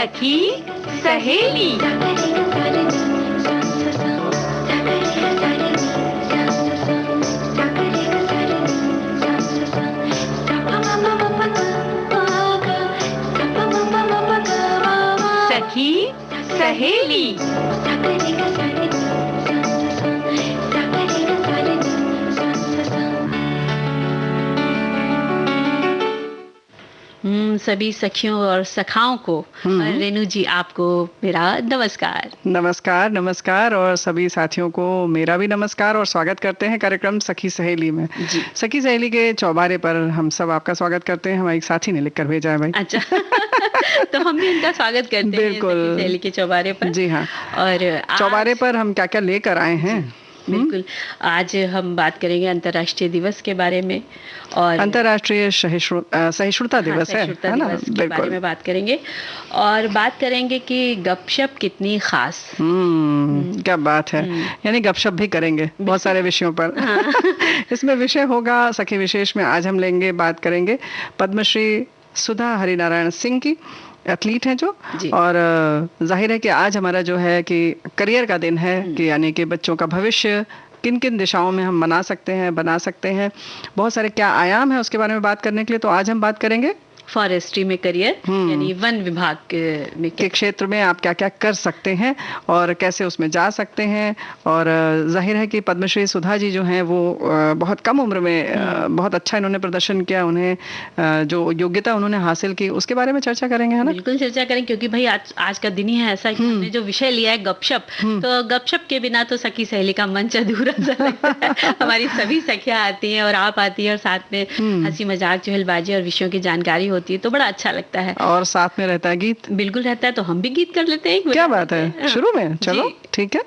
सखी सहेली। सखी सहेली। सभी सखियों और सखाओं को रेणु जी आपको मेरा नमस्कार। नमस्कार नमस्कार और सभी साथियों को मेरा भी नमस्कार और स्वागत करते हैं कार्यक्रम सखी सहेली में। सखी सहेली के चौबारे पर हम सब आपका स्वागत करते हैं। हमारे एक साथी ने लिख कर भेजा है भाई। अच्छा तो हम भी उनका स्वागत करते हैं सखी सहेली के चौबारे पर। जी हाँ, और चौबारे पर हम क्या क्या लेकर आए हैं। बिल्कुल, आज हम बात करेंगे अंतर्राष्ट्रीय दिवस के बारे में और अंतर्राष्ट्रीय सहिष्णुता दिवस है ना, के बारे में बात करेंगे और बात करेंगे कि गपशप कितनी खास। क्या बात है, यानी गपशप भी करेंगे बहुत सारे विषयों पर। हाँ। इसमें विषय होगा सखी विशेष में आज हम बात करेंगे पद्मश्री सुधा हरिनारायण सिंह की, एथलीट हैं जो, और जाहिर है कि आज हमारा जो है कि करियर का दिन है कि यानी कि बच्चों का भविष्य किन किन दिशाओं में हम बना सकते हैं, बहुत सारे क्या आयाम है उसके बारे में बात करने के लिए तो आज हम बात करेंगे फॉरेस्ट्री में करियर, यानी वन विभाग के क्षेत्र में आप क्या क्या कर सकते हैं और कैसे उसमें जा सकते हैं। और जाहिर है कि पद्मश्री सुधा जी जो हैं वो बहुत कम उम्र में बहुत अच्छा इन्होंने प्रदर्शन किया, उन्हें जो योग्यता उन्होंने हासिल की उसके बारे में चर्चा करेंगे, है ना। बिल्कुल चर्चा करेंगे क्योंकि भाई आज का दिन ही है ऐसा कि हमने जो विषय लिया है गपशप, तो गपशप के बिना तो सखी सहेली का मंच अधूरा सा लगता है। हमारी सभी सखियां आती हैं और आप आती है और साथ में हंसी मजाक चुहलबाजी और विषयों की जानकारी होती है तो बड़ा अच्छा लगता है। और साथ में रहता है गीत। बिल्कुल रहता है, तो हम भी गीत कर लेते हैं। क्या बात है, शुरू में चलो ठीक है।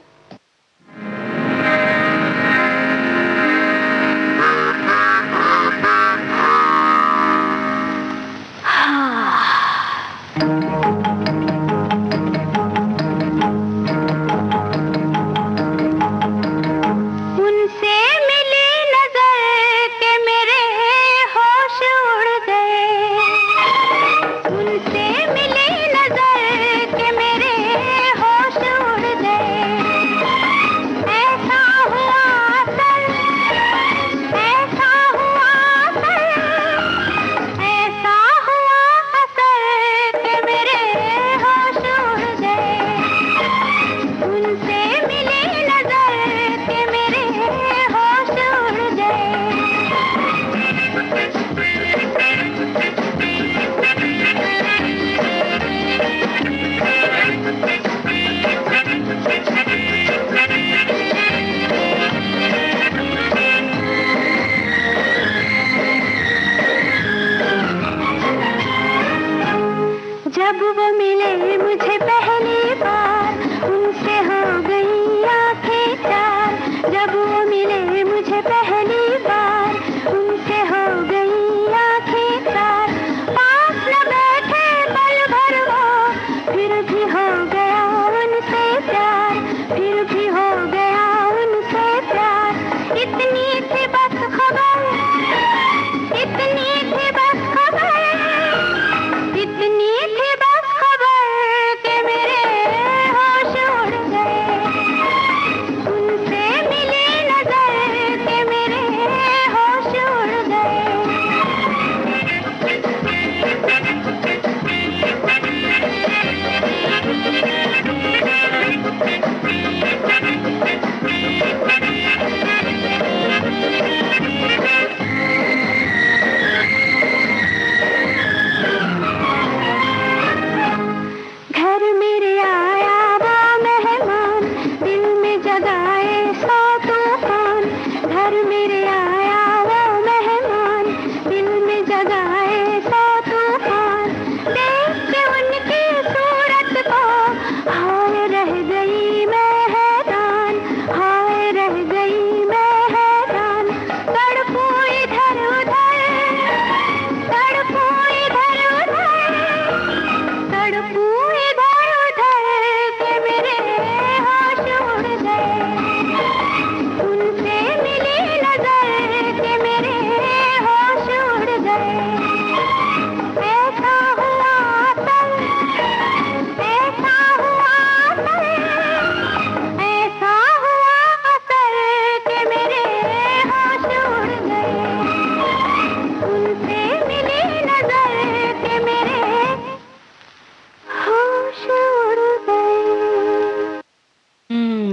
इतनी थी बस खबर के मेरे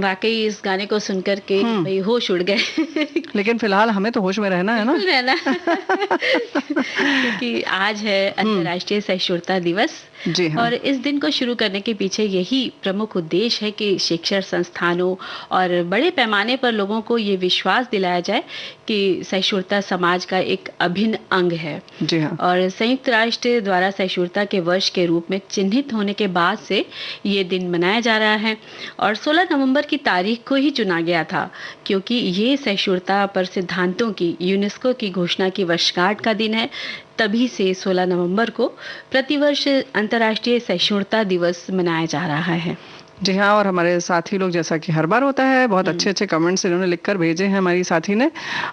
वाकई इस गाने को सुनकर के भाई होश उड़ गए। लेकिन फिलहाल हमें तो होश में रहना है ना। रहना क्योंकि आज है अंतर्राष्ट्रीय सहिष्णुता दिवस। जी हाँ। और इस दिन को शुरू करने के पीछे यही प्रमुख उद्देश्य है कि शिक्षण संस्थानों और बड़े पैमाने पर लोगों को ये विश्वास दिलाया जाए कि सहिष्णुता समाज का एक अभिन्न अंग है। जी हाँ। और संयुक्त राष्ट्र द्वारा सहिष्णुता के वर्ष के रूप में चिन्हित होने के बाद से ये दिन मनाया जा रहा है और 16 नवंबर की तारीख को ही चुना गया था क्योंकि ये सहिष्णुता पर सिद्धांतों की यूनेस्को की घोषणा की वर्षगांठ का दिन है। तभी से 16 नवंबर को प्रतिवर्ष अंतर्राष्ट्रीय सहिष्णुता दिवस मनाया जा रहा है। जी हाँ। और हमारे साथी लोग, जैसा कि हर बार होता है, बहुत अच्छे अच्छे कमेंट्स इन्होंने लिखकर भेजे हैं हमारी साथी ने।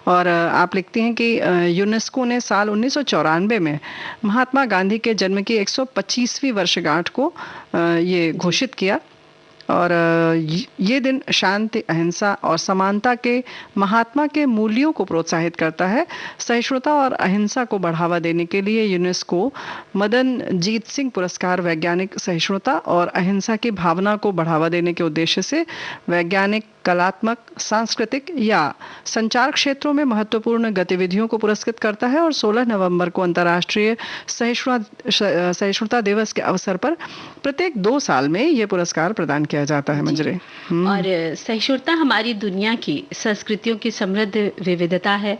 और आप लिखती हैं कि यूनेस्को ने साल 1994 में महात्मा गांधी के जन्म की 125वीं वर्षगांठ को ये घोषित किया। और ये दिन शांति, अहिंसा और समानता के महात्मा के मूल्यों को प्रोत्साहित करता है। सहिष्णुता और अहिंसा को बढ़ावा देने के लिए यूनेस्को मदन जीत सिंह पुरस्कार वैज्ञानिक सहिष्णुता और अहिंसा की भावना को बढ़ावा देने के उद्देश्य से वैज्ञानिक, कलात्मक, सांस्कृतिक या संचार क्षेत्रों में महत्वपूर्ण गतिविधियों को पुरस्कृत करता है। और 16 नवंबर को अंतर्राष्ट्रीय सहिष्णुता दिवस के अवसर पर प्रत्येक 2 साल में ये पुरस्कार प्रदान किया जाता है। मंजरी। और सहिष्णुता हमारी दुनिया की संस्कृतियों की समृद्ध विविधता है,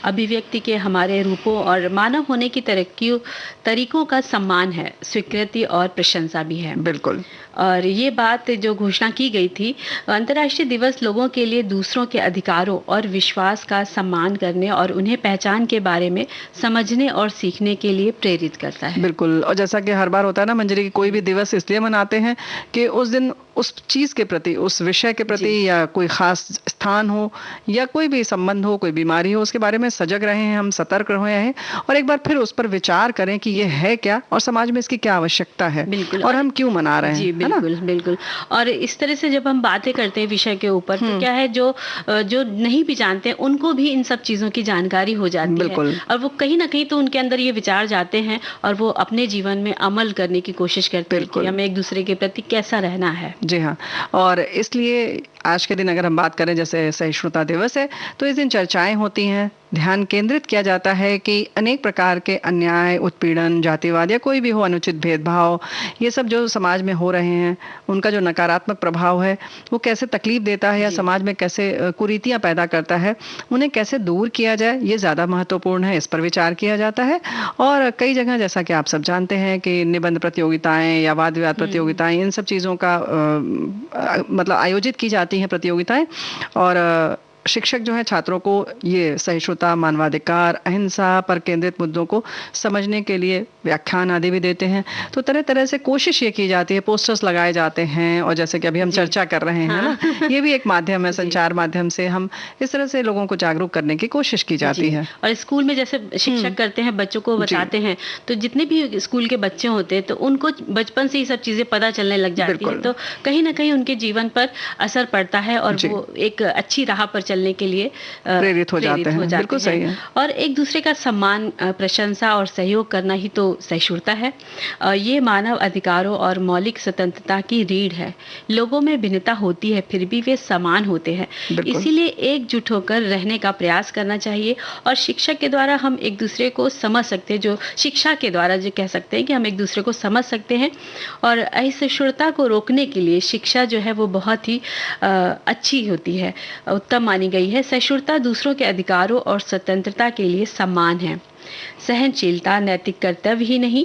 अभिव्यक्ति के हमारे रूपों और मानव होने की तरीकों का सम्मान है, स्वीकृति और प्रशंसा भी है। बिल्कुल। और ये बात जो घोषणा की गई थी, अंतर्राष्ट्रीय दिवस लोगों के लिए दूसरों के अधिकारों और विश्वास का सम्मान करने और उन्हें पहचान के बारे में समझने और सीखने के लिए प्रेरित करता है। बिल्कुल। और जैसा कि हर बार होता है ना मंजरी, की कोई भी दिवस इसलिए मनाते हैं कि उस दिन उस चीज के प्रति, उस विषय के प्रति या कोई खास स्थान हो या कोई भी संबंध हो, कोई बीमारी हो, उसके बारे में सजग रहे हैं, हम सतर्क रहे हैं और एक बार फिर उस पर विचार करें कि ये है क्या और समाज में इसकी क्या आवश्यकता है और हम क्यों मना रहे हैं। बिल्कुल बिल्कुल। और इस तरह से जब हम बातें करते हैं विषय के ऊपर, तो क्या है, जो नहीं भी जानते हैं उनको भी इन सब चीजों की जानकारी हो जाती है और वो कहीं ना कहीं तो उनके अंदर ये विचार जाते हैं और वो अपने जीवन में अमल करने की कोशिश करते हैं कि हमें एक दूसरे के प्रति कैसा रहना है। जी हाँ। और इसलिए आज के दिन अगर हम बात करें, जैसे सहिष्णुता दिवस है, तो इस दिन चर्चाएं होती हैं, ध्यान केंद्रित किया जाता है कि अनेक प्रकार के अन्याय, उत्पीड़न, जातिवाद या कोई भी हो अनुचित भेदभाव, ये सब जो समाज में हो रहे हैं, उनका जो नकारात्मक प्रभाव है वो कैसे तकलीफ देता है या समाज में कैसे कुरीतियां पैदा करता है, उन्हें कैसे दूर किया जाए, ये ज़्यादा महत्वपूर्ण है। इस पर विचार किया जाता है। और कई जगह, जैसा कि आप सब जानते हैं, कि निबंध प्रतियोगिताएं या वाद विवाद प्रतियोगिताएं, इन सब चीज़ों का मतलब आयोजित की जाती हैं प्रतियोगिताएं। और शिक्षक जो है छात्रों को ये सहिष्णुता, मानवाधिकार, अहिंसा पर केंद्रित मुद्दों को समझने के लिए व्याख्यान आदि भी देते हैं। तो तरह तरह से कोशिश ये की जाती है, पोस्टर्स लगाए जाते हैं और जैसे कि अभी हम चर्चा कर रहे हैं ना, ये भी एक माध्यम है, संचार माध्यम से हम इस तरह से लोगों को जागरूक करने की कोशिश की जाती है। और स्कूल में जैसे शिक्षक करते हैं, बच्चों को बताते हैं, तो जितने भी स्कूल के बच्चे होते हैं तो उनको बचपन से ही सब चीजें पता चलने लग जाती है, तो कहीं ना कहीं उनके जीवन पर असर पड़ता है और वो एक अच्छी राह पर चलने के लिए प्रेरित हो जाते हैं। बिल्कुल सही है। और एक दूसरे का सम्मान, प्रशंसा और सहयोग करना ही तो सहिष्णुता है। ये मानव अधिकारों और मौलिक स्वतंत्रता की रीढ़ है। लोगों में भिन्नता होती है, फिर भी वे समान होते हैं। इसीलिए एकजुट होकर रहने का प्रयास करना चाहिए। और शिक्षा के द्वारा हम एक दूसरे को समझ सकते हैं, जो शिक्षा के द्वारा जो कह सकते हैं कि हम एक दूसरे को समझ सकते हैं। और असहिष्णुता को रोकने के लिए शिक्षा जो है वो बहुत ही अच्छी होती है, उत्तम मानी गई है। सहिष्णुता दूसरों के अधिकारों और स्वतंत्रता के लिए सम्मान है। सहनशीलता नैतिक कर्तव्य ही नहीं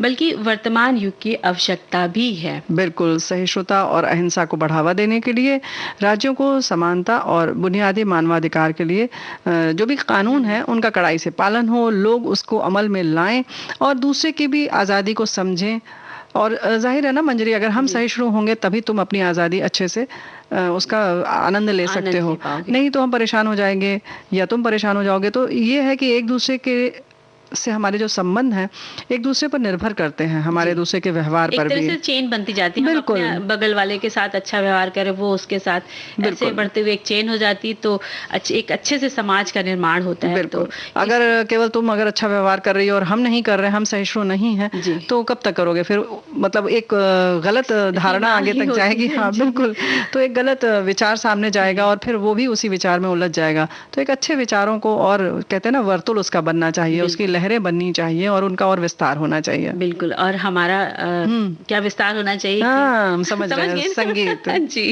बल्कि वर्तमान युग की आवश्यकता भी है। बिल्कुल। सहिष्णुता और अहिंसा को बढ़ावा देने के लिए राज्यों को समानता और बुनियादी मानवाधिकार के लिए जो भी कानून है उनका कड़ाई से पालन हो, लोग उसको अमल में लाएं और दूसरे की भी आज़ादी को समझें। और जाहिर है ना मंजरी, अगर हम सहिष्णु होंगे तभी तुम अपनी आज़ादी अच्छे से उसका आनंद ले सकते हो, नहीं तो हम परेशान हो जाएंगे या तुम परेशान हो जाओगे। तो ये है कि एक दूसरे के से हमारे जो संबंध हैं एक दूसरे पर निर्भर करते हैं, हमारे दूसरे के व्यवहार पर भी एक तरह से चेन बनती जाती है। बिल्कुल। हम अपने बगल वाले के साथ अच्छा व्यवहार करें, वो उसके साथ, ऐसे बढ़ते हुए एक चेन हो जाती, तो एक अच्छे से समाज का निर्माण होता है। बिल्कुल। अगर केवल तुम अगर अच्छा व्यवहार कर रही हो और हम नहीं कर रहे, हम सहिष्णु नहीं हैं, तो कब तक करोगे फिर? मतलब एक गलत धारणा आगे तक जाएगी। हाँ बिल्कुल। तो एक गलत विचार सामने जाएगा और फिर वो भी उसी विचार में उलझ जाएगा। तो एक अच्छे विचारों को, और कहते हैं ना, वर्तुल उसका बनना चाहिए, उसकी लहरें बननी चाहिए और उनका और विस्तार होना चाहिए। बिल्कुल। और हमारा क्या विस्तार होना चाहिए? हाँ, हम समझ रहे हैं, संगीत। जी।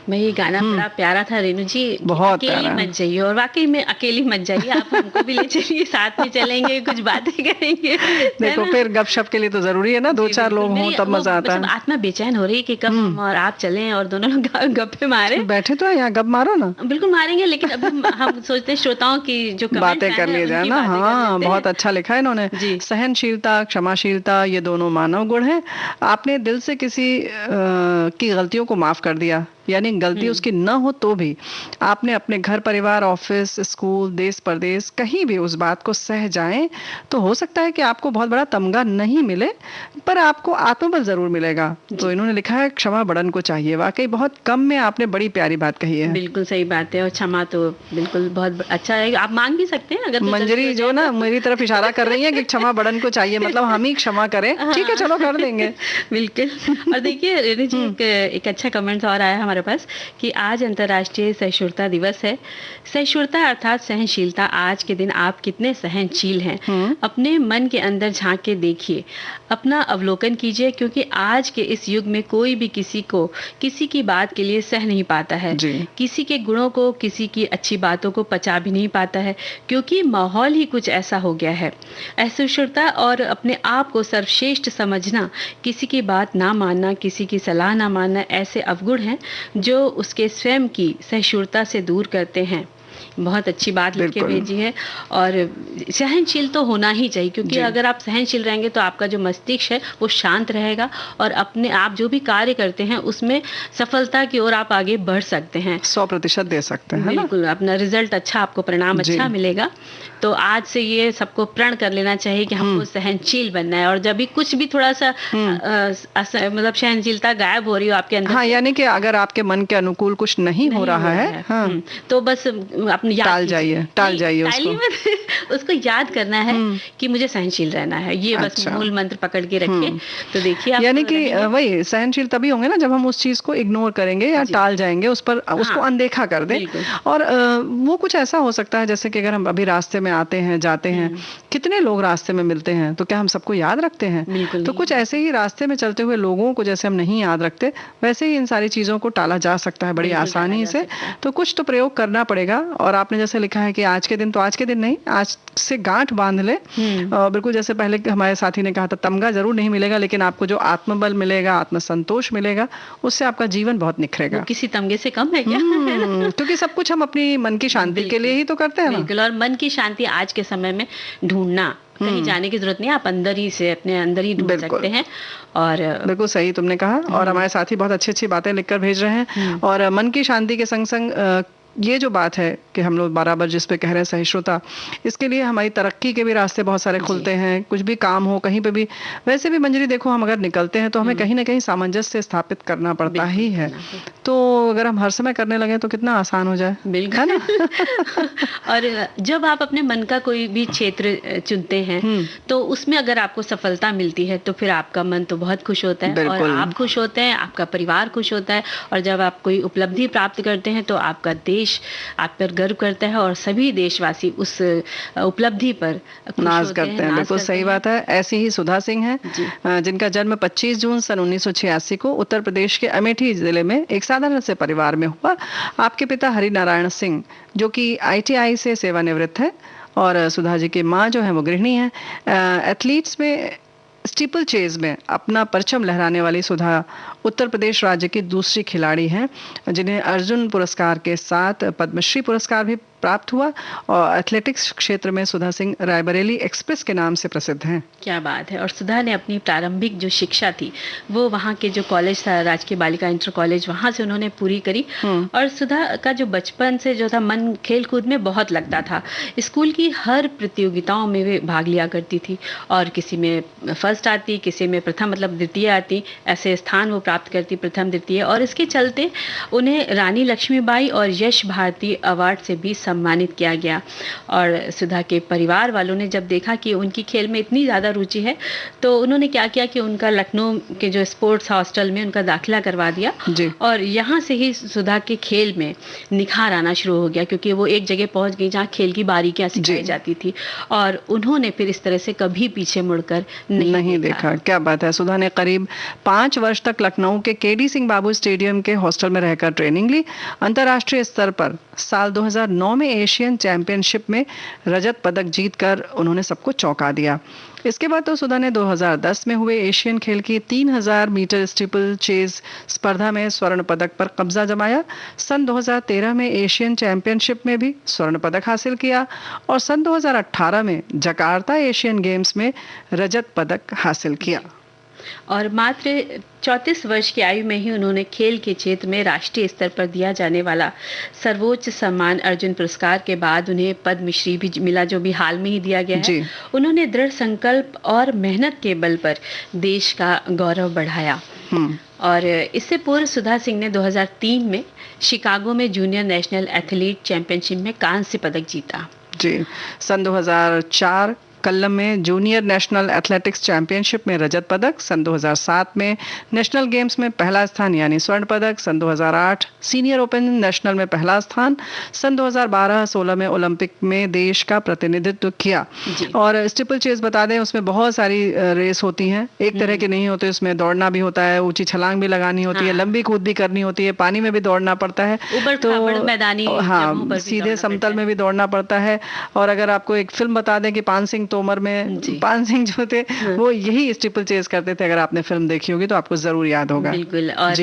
मैं ये गाना बड़ा प्यारा था रेणु जी, बहुत अकेली मत जाइए। और वाकई में अकेली मत जाइए, आप हमको भी ले चलिए, साथ में चलेंगे, कुछ बातें करेंगे। देखो फिर गपशप के लिए तो जरूरी है ना, दो चार लोग हों तब मजा आता है। आत्मा बेचैन हो रही है कि कब हम और आप चलें और दोनों लोग गप्पे मारे। बैठे तो यहाँ गप मारो ना। बिल्कुल मारेंगे, लेकिन अभी हम सोचते हैं श्रोताओं की जो बातें कर लिए जाए ना। हाँ बहुत अच्छा लिखा है इन्होंने। सहनशीलता, क्षमाशीलता, ये दोनों मानव गुण है। आपने दिल से किसी की गलतियों को माफ कर दिया, यानी गलती उसकी न हो तो भी आपने अपने घर परिवार, ऑफिस, स्कूल, देश परदेश कहीं भी उस बात को सह जाएं, तो हो सकता है कि आपको बहुत बड़ा तमगा नहीं मिले, पर आपको आत्मबल जरूर मिलेगा। तो इन्होंने लिखा है क्षमा बड़न को चाहिए। वाकई बहुत कम में आपने बड़ी प्यारी बात कही है। बिल्कुल सही बात है, और क्षमा तो बिल्कुल बहुत अच्छा है, आप मांग भी सकते हैं अगर मंजरी जो ना मेरी तरफ इशारा कर रही है कि क्षमा बड़न को चाहिए, मतलब हम ही क्षमा करें। ठीक है, चलो कर देंगे। बिल्कुल। और देखिए रेणु जी, एक अच्छा कमेंट और आया हमारे पास कि आज अंतर्राष्ट्रीय सहिष्णुता दिवस है। सहिष्णुता अर्थात सहनशीलता। आज के दिन आप कितने सहनशील हैं, अपने मन के अंदर झांक के देखिए, अपना अवलोकन कीजिए, क्योंकि आज के इस युग में कोई भी किसी को किसी की बात के लिए सह नहीं पाता है, किसी के गुणों को, किसी की अच्छी बातों को पचा भी नहीं पाता है, क्योंकि माहौल ही कुछ ऐसा हो गया है। असहिष्णुता और अपने आप को सर्वश्रेष्ठ समझना, किसी की बात ना मानना, किसी की सलाह ना मानना, ऐसे अवगुण हैं जो उसके स्वयं की सहिष्णुता से दूर करते हैं। बहुत अच्छी बात लिख के भेजी है। और सहनशील तो होना ही चाहिए, क्योंकि अगर आप सहनशील रहेंगे तो आपका जो मस्तिष्क है वो शांत रहेगा, और अपने आप जो भी कार्य करते हैं उसमें सफलता की ओर आप आगे बढ़ सकते हैं, 100% दे सकते हैं। बिल्कुल, अपना रिजल्ट अच्छा, आपको परिणाम अच्छा मिलेगा। तो आज से ये सबको प्रण कर लेना चाहिए कि हमको सहनशील बनना है, और जब भी कुछ भी थोड़ा सा मतलब सहनशीलता गायब हो रही हो आपके अंदर, हाँ, यानी कि अगर आपके मन के अनुकूल कुछ नहीं हो रहा है, हाँ, तो बस अपने टाल जाइए उसको याद करना है कि मुझे सहनशील रहना है, ये बस मूल मंत्र पकड़ के रखिए। तो देखिए, यानी कि वही सहनशील तभी होंगे ना जब हम उस चीज को इग्नोर करेंगे या टाल जाएंगे, उस पर उसको अनदेखा कर दें। और वो कुछ ऐसा हो सकता है जैसे कि अगर हम अभी रास्ते में आते हैं, जाते हैं, कितने लोग रास्ते में मिलते हैं, तो क्या हम सबको याद रखते हैं? तो कुछ ऐसे ही रास्ते में चलते हुए लोगों को जैसे हम नहीं याद रखते, वैसे ही इन सारी चीजों को टाला जा सकता है बड़ी आसानी से। तो कुछ तो प्रयोग करना पड़ेगा। और आपने जैसे लिखा है कि आज के दिन, तो आज के दिन नहीं, आज से गांठ बांध ले। बिल्कुल जैसे पहले हमारे साथी ने कहा था, तमगा जरूर नहीं मिलेगा, लेकिन आपको जो आत्मबल मिलेगा, आत्मसंतोष मिलेगा, उससे आपका जीवन बहुत निखरेगा। किसी तमगे से कम है क्या? क्योंकि सब कुछ हम अपनी मन की शांति के लिए ही तो करते हैं ना। बिल्कुल, और मन की शांति आज के समय में ढूंढना, कहीं जाने की जरूरत नहीं, आप अंदर ही से अपने अंदर ही ढूंढ सकते हैं। और बिल्कुल सही तुमने कहा। और हमारे साथी बहुत अच्छी अच्छी बातें लिखकर भेज रहे हैं। और मन की शांति के संग संग ये जो बात है कि हम लोग बराबर जिस पे कह रहे हैं सहिष्णुता, इसके लिए हमारी तरक्की के भी रास्ते बहुत सारे खुलते हैं। कुछ भी काम हो, कहीं पे भी, वैसे भी मंजरी देखो, हम अगर निकलते हैं तो हमें कहीं ना कहीं सामंजस्य स्थापित करना पड़ता ही है। तो अगर हम हर समय करने लगे तो कितना आसान हो जाए। बिल्कुल, है ना? और जब आप अपने मन का कोई भी क्षेत्र चुनते हैं तो उसमें अगर आपको सफलता मिलती है तो फिर आपका मन तो बहुत खुश होता है, और आप खुश होते हैं, आपका परिवार खुश होता है, और जब आप कोई उपलब्धि प्राप्त करते हैं तो आपका देश आप पर गर्व करता है, और सभी देशवासी उस उपलब्धि पर नाज करते हैं। बिल्कुल सही बात है। ऐसी ही सुधा सिंह है, जिनका जन्म 25 जून सन 1986 को उत्तर प्रदेश के अमेठी जिले में एक साधारण से परिवार में हुआ। आपके पिता हरिनारायण सिंह जो कि ITI से सेवानिवृत्त है, और सुधा जी की माँ जो है वो गृहिणी है। एथलीट्स में स्टीपल चेज में अपना परचम लहराने वाली सुधा उत्तर प्रदेश राज्य की दूसरी खिलाड़ी हैं, जिन्हें अर्जुन पुरस्कार के साथ पद्मश्री पुरस्कार भी प्राप्त हुआ। और एथलेटिक्स क्षेत्र में सुधा सिंह रायबरेली एक्सप्रेस के नाम से प्रसिद्ध हैं। क्या बात है। और सुधा ने अपनी प्रारंभिक जो शिक्षा थी वो वहाँ के जो कॉलेज था, राजकीय बालिका इंटर कॉलेज, वहाँ से उन्होंने पूरी करी। और सुधा का जो बचपन से जो था मन खेल कूद में बहुत लगता था। स्कूल की हर प्रतियोगिताओं में वे भाग लिया करती थी, और किसी में फर्स्ट आती, किसी में प्रथम मतलब द्वितीय आती, ऐसे स्थान वो प्राप्त करती, प्रथम द्वितीय। और इसके चलते उन्हें रानी लक्ष्मीबाई और यश भारती अवार्ड से भी सम्मानित किया गया। और सुधा के परिवार वालों ने जब देखा कि उनकी खेल में इतनी ज़्यादा रुचि है, तो उन्होंने क्या किया कि उनका लखनऊ के जो स्पोर्ट्स हॉस्टल में उनका दाखिला करवा दिया। और यहाँ से ही सुधा के खेल में निखार आना शुरू हो गया, क्योंकि वो एक जगह पहुँच गई जहाँ खेल की बारीकियाँ सिखाई जाती थी, और उन्होंने फिर इस तरह से कभी पीछे मुड़कर नहीं देखा। क्या बात है। सुधा ने करीब 5 वर्ष तक लखनऊ के KD सिंह बाबू स्टेडियम के हॉस्टल में रहकर ट्रेनिंग ली। अंतर्राष्ट्रीय स्तर पर साल 2009 में एशियन चैंपियनशिप में रजत पदक जीतकर उन्होंने सबको चौंका दिया। इसके बाद तो सुधा ने 2010 में हुए एशियन खेल की 3000 मीटर स्टीपल चेज स्पर्धा में स्वर्ण पदक पर कब्जा जमाया। सन 2013 में एशियन चैंपियनशिप में भी स्वर्ण पदक हासिल किया, और सन 2018 में जकार्ता एशियन गेम्स में रजत पदक हासिल किया। और मात्र 34 वर्ष की आयु में ही उन्होंने खेल के क्षेत्र में राष्ट्रीय स्तर पर दिया जाने वाला सर्वोच्च सम्मान अर्जुन पुरस्कार के बाद उन्हें पद्मश्री भी मिला, जो भी हाल में ही दिया गया है। उन्होंने दृढ़ संकल्प और मेहनत के बल पर देश का गौरव बढ़ाया। और इससे पूर्व सुधा सिंह ने 2003 में शिकागो में जूनियर नेशनल एथलीट चैंपियनशिप में कांस्य पदक जीता। जी, सन 2004 कल्लम में जूनियर नेशनल एथलेटिक्स चैंपियनशिप में रजत पदक, सन 2007 में नेशनल गेम्स में पहला स्थान यानी स्वर्ण पदक, सन 2008 सीनियर ओपन नेशनल में पहला स्थान, सन 2012-16 में ओलंपिक में देश का प्रतिनिधित्व किया। और स्टीपल चेज बता दें, उसमें बहुत सारी रेस होती हैं, एक तरह के नहीं होते, उसमें दौड़ना भी होता है, ऊंची छलांग भी लगानी होती है, लंबी कूद भी करनी होती है, पानी में भी दौड़ना पड़ता है, तो मैदानी, हाँ, सीधे समतल में भी दौड़ना पड़ता है। और अगर आपको एक फिल्म बता दें कि पान सिंह तोमर में पान सिंह जो थे वो यही स्टीपल चेज करते थे, अगर आपने फिल्म देखी होगी तो आपको जरूर याद होगा। बिल्कुल। और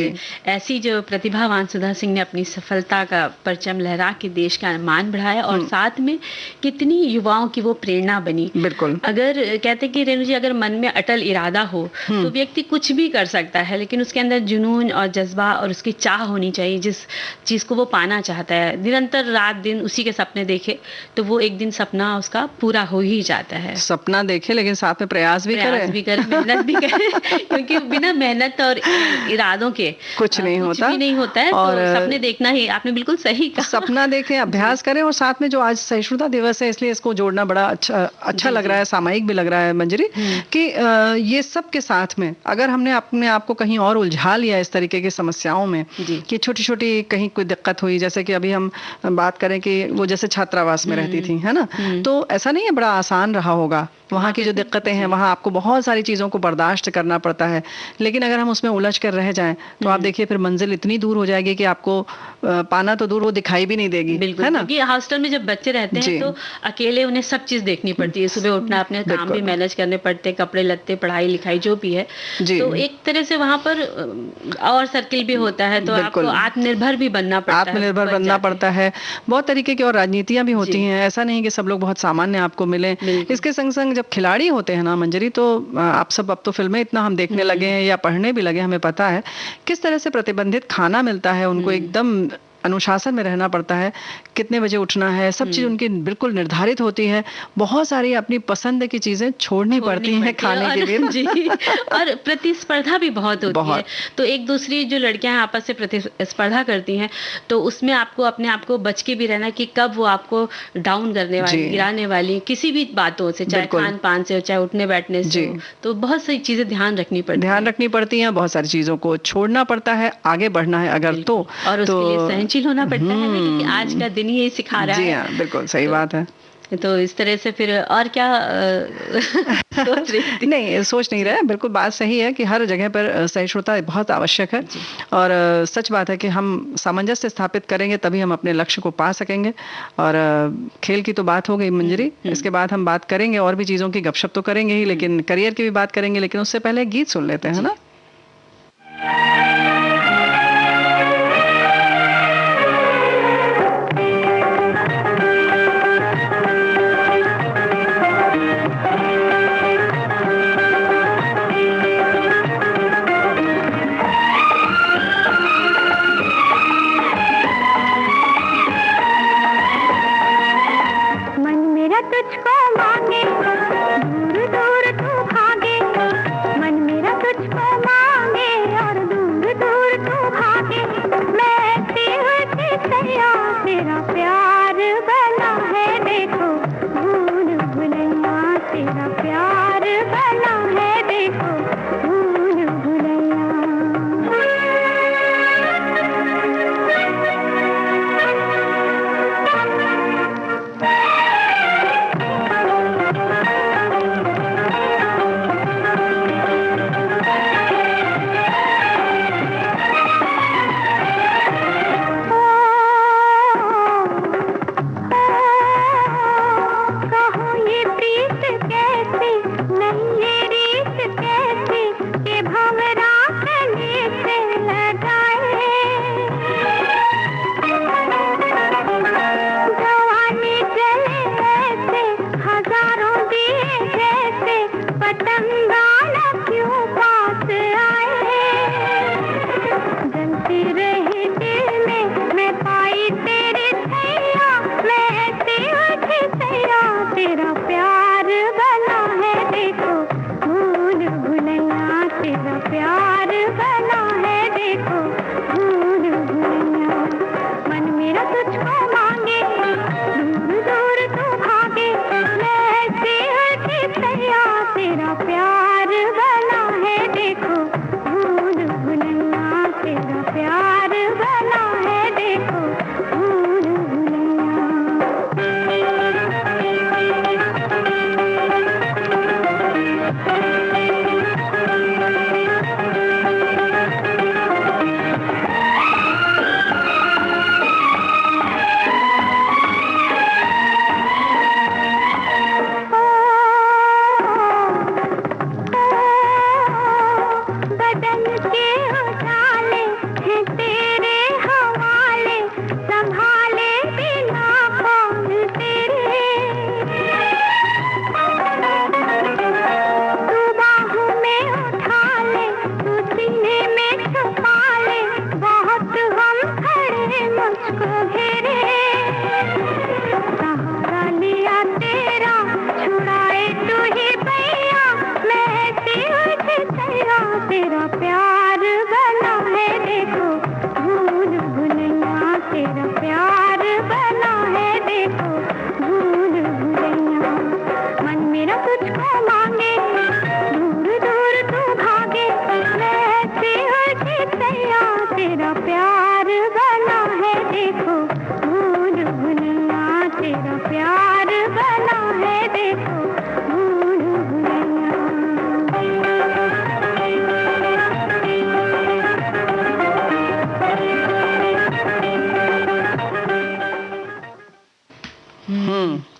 ऐसी जो प्रतिभावान सुधा सिंह ने अपनी सफलता का परचम लहरा के देश का मान बढ़ाया और साथ में कितनी युवाओं की वो प्रेरणा बनी। बिल्कुल। अगर कहते कि रेणु जी, अगर मन में अटल इरादा हो तो व्यक्ति कुछ भी कर सकता है, लेकिन उसके अंदर जुनून और जज्बा और उसकी चाह होनी चाहिए, जिस चीज को वो पाना चाहता है। निरंतर रात दिन उसी के सपने देखे तो वो एक दिन सपना उसका पूरा हो ही जाता है। सपना देखे लेकिन साथ में प्रयास भी करे, मेहनत भी करे क्योंकि बिना मेहनत और इरादों के कुछ नहीं होता है। और तो सपने देखना ही, आपने बिल्कुल सही कहा, सपना देखें, अभ्यास करें। और साथ में जो आज सहिष्णुता दिवस है, इसलिए इसको जोड़ना बड़ा अच्छा लग रहा है, सामायिक भी लग रहा है मंजरी, कि ये सब के साथ में अगर हमने अपने आप को कहीं और उलझा लिया इस तरीके की समस्याओं में कि छोटी छोटी कहीं कोई दिक्कत हुई, जैसे कि अभी हम बात करें कि वो जैसे छात्रावास में रहती थी, है ना, तो ऐसा नहीं है बड़ा आसान रहा होगा, वहाँ की जो दिक्कतें हैं, वहाँ आपको बहुत सारी चीज़ों को बर्दाश्त करना पड़ता है। लेकिन अगर हम उसमें उलझ कर रह जाएं तो आप देखिए फिर मंजिल इतनी दूर हो जाएगी कि आपको पाना तो दूर, वो दिखाई भी नहीं देगी, है ना। क्योंकि हॉस्टल में जब बच्चे रहते हैं तो अकेले उन्हें सब चीज़ देखनी पड़ती है, सुबह उठना, अपने काम भी मैनेज करने पड़ते हैं, कपड़े लत्ते, पढ़ाई लिखाई जो भी है, तो एक तरह से वहाँ पर और सर्किल भी होता है, तो आपको आत्मनिर्भर भी बनना पड़ता है, आत्मनिर्भर बनना पड़ता है। बहुत तरीके की और राजनीतियाँ भी होती हैं, ऐसा नहीं कि सब लोग बहुत सामान्य आपको मिले। इसके संग संग जब खिलाड़ी होते हैं ना मंजरी, तो आप सब अब तो फिल्में इतना हम देखने लगे हैं या पढ़ने भी लगे, हमें पता है किस तरह से प्रतिबंधित खाना मिलता है उनको, एकदम अनुशासन में रहना पड़ता है, कितने बजे उठना है, सब चीज उनकी बिल्कुल निर्धारित होती है। बहुत सारी अपनी पसंद की चीजें छोड़नी पड़ती हैं खाने के लिए जी। और प्रतिस्पर्धा भी बहुत होती है, तो एक दूसरी जो लड़कियां आपस से प्रतिस्पर्धा करती हैं, तो उसमें आपको अपने आप को बच के भी रहना कि कब वो आपको डाउन करने वाली, गिराने वाली, किसी भी बातों से, चाहे खान पान से, चाहे उठने बैठने से, तो बहुत सारी चीजें ध्यान रखनी पड़ती हैं, बहुत सारी चीजों को छोड़ना पड़ता है, आगे बढ़ना है अगर तो, और उसके लिए सहनशील होना पड़ता है, क्योंकि आज का दिन ही सिखा रहा है। जी हाँ, बिल्कुल सही बात है। तो इस तरह से फिर और क्या सोच रही थी? नहीं, सोच नहीं रहे, बिल्कुल बात सही है कि हर जगह पर सहिष्णुता बहुत आवश्यक है। और सच बात है कि हम सामंजस्य स्थापित करेंगे तभी हम अपने लक्ष्य को पा सकेंगे। और खेल की तो बात हो गई मंजरी, इसके बाद हम बात करेंगे और भी चीज़ों की, गपशप तो करेंगे ही, लेकिन करियर की भी बात करेंगे, लेकिन उससे पहले गीत सुन लेते हैं, है ना।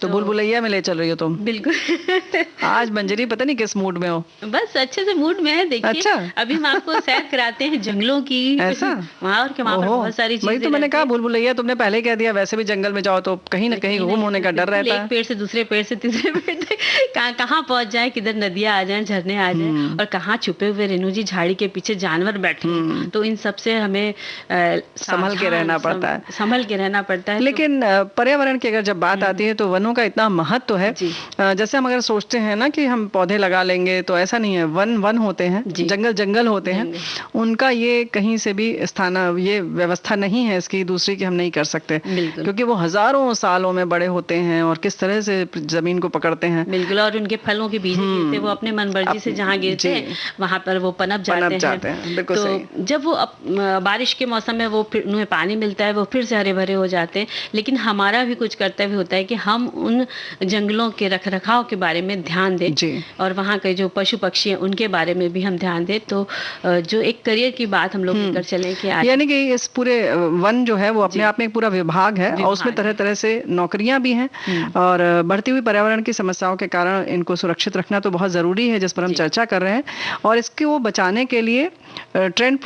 तो भूल भुलैया में ले चल रही हो तुम। बिल्कुल। आज मंजरी पता नहीं किस मूड में हो। बस अच्छे से मूड में है। देखिए अच्छा। अभी हम आपको सैर कराते हैं जंगलों की। ऐसा? वहाँ और वहाँ पर बहुत सारी चीजें। वही तो मैंने कहा, भूल भुलैया तुमने पहले कह दिया। वैसे भी जंगल में जाओ तो कहीं ना कहीं गुम होने का डर रहता है। एक पेड़ से दूसरे पेड़ से तीसरे पेड़ तक कहाँ पहुंच जाए, किधर नदियां आ जाए, झरने आ जाए, और कहाँ छुपे हुए रेणु जी झाड़ी के पीछे जानवर बैठे। तो इन सब से हमें संभल के रहना पड़ता है, संभल के रहना पड़ता है। लेकिन पर्यावरण की अगर जब बात आती है तो वनों का इतना महत्व है। जैसे हम अगर सोचते हैं ना कि हम पौधे लगा लेंगे, तो ऐसा नहीं है। वन वन होते हैं, जंगल जंगल होते हैं, उनका ये कहीं से भी स्थान, ये व्यवस्था नहीं है इसकी दूसरी की हम नहीं कर सकते, क्योंकि वो हजारों सालों में बड़े होते हैं और किस तरह से जमीन को पकड़ते हैं। बिल्कुल। और उनके फलों के बीज गिरते, वो अपने मन मर्जी से जहाँ गिरते हैं वहां पर वो पनप जाते हैं। बिल्कुल सही। तो जब वो बारिश के मौसम में वो फिर उन्हें पानी मिलता है, वो फिर से हरे भरे हो जाते हैं। लेकिन हमारा भी कुछ कर्तव्य होता है कि हम उन जंगलों के रखरखाव के बारे में ध्यान दें, और वहाँ के जो पशु पक्षी हैं उनके बारे में भी हम ध्यान दें। तो जो एक करियर की बात हम लोग लेकर चलें कि यानी कि इस पूरे वन जो है वो अपने आप में एक पूरा विभाग है, और उसमें तरह तरह से नौकरियां भी हैं, और बढ़ती हुई पर्यावरण की समस्याओं के कारण इनको सुरक्षित रखना तो बहुत जरूरी है, जिस पर हम चर्चा कर रहे हैं। और इसके वो बचाने के लिए ट्रेंड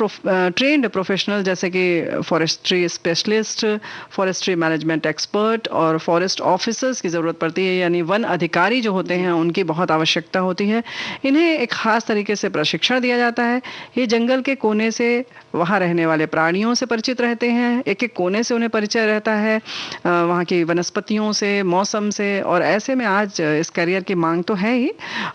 प्रोफेशनल जैसे कि forestry specialist, forestry management expert और फॉरेस्ट ऑफिसर्स की ज़रूरत पड़ती है। यानी वन अधिकारी जो होते हैं उनकी बहुत आवश्यकता होती है। इन्हें एक खास तरीके से प्रशिक्षण दिया जाता है। ये जंगल के कोने से वहाँ रहने वाले प्राणियों से परिचित रहते हैं, एक एक कोने से उन्हें परिचय रहता है, वहाँ की वनस्पतियों से, मौसम से। और ऐसे में आज इस करियर की मांग तो है ही,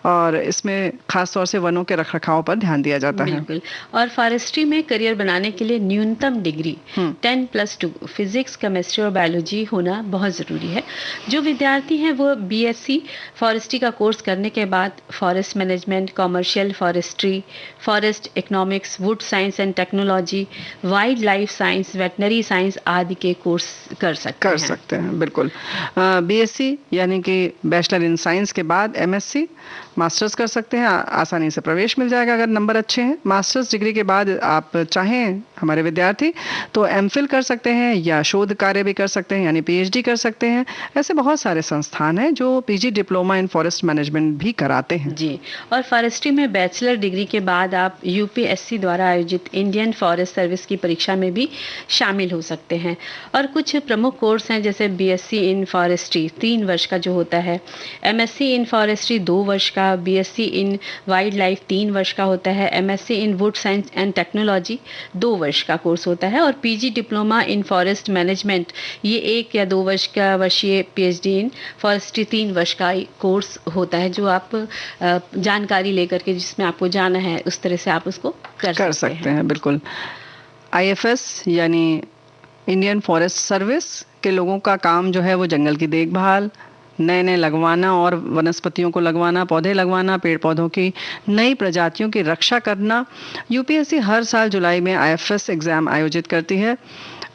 और इसमें खास तौर से वनों के रखरखाव पर ध्यान दिया जाता है। बिल्कुल। और फॉरेस्ट्री में करियर बनाने के लिए न्यूनतम डिग्री 10+2 फिजिक्स, केमिस्ट्री और बायोलॉजी होना बहुत ज़रूरी है। जो विद्यार्थी हैं वो बीएससी फॉरेस्ट्री का कोर्स करने के बाद forest management, commercial forestry, forest economics, would science and technology, wild life science, veterinary science आदि के कोर्स कर सकते हैं। बिल्कुल। बीएससी यानी कि बैचलर इन साइंस के बाद एमएससी, मास्टर्स कर सकते हैं। आसानी से प्रवेश मिल जाएगा अगर नंबर अच्छे हैं। मास्टर्स डिग्री के बाद आप चाहें हमारे विद्यार्थी तो एमफिल कर सकते हैं, या शोध कार्य भी कर सकते हैं, यानी पीएचडी कर सकते हैं। ऐसे बहुत सारे संस्थान हैं जो PG diploma in forest management भी कराते हैं। जी। और फॉरेस्ट्री में बैचलर डिग्री के बाद आप यूपीएससी द्वारा आयोजित इंडियन फॉरेस्ट सर्विस की परीक्षा में भी शामिल हो सकते हैं। और कुछ प्रमुख कोर्स हैं, जैसे बीएससी इन फॉरेस्ट्री 3 वर्ष का जो होता है, एमएससी इन फॉरेस्ट्री 2 वर्ष का, बीएससी इन वाइल्ड लाइफ 3 वर्ष का होता है, MSc in would science and technology 2 वर्ष का कोर्स होता है, और PG diploma in forest management ये 1 या 2 वर्ष का वर्षीय पीएचडी इन फॉरेस्ट्री 3 वर्ष का कोर्स होता है, जो आप जानकारी लेकर के जिसमें आपको जाना है उस तरह से आप उसको कर सकते हैं। बिल्कुल। आईएफएस यानी इंडियन फॉरेस्ट सर्विस के लोगों का काम जो है वो जंगल की देखभाल, नए नए लगवाना और वनस्पतियों को लगवाना, पौधे लगवाना, पेड़ पौधों की नई प्रजातियों की रक्षा करना। यूपीएससी हर साल जुलाई में आईएफएस एग्ज़ाम आयोजित करती है,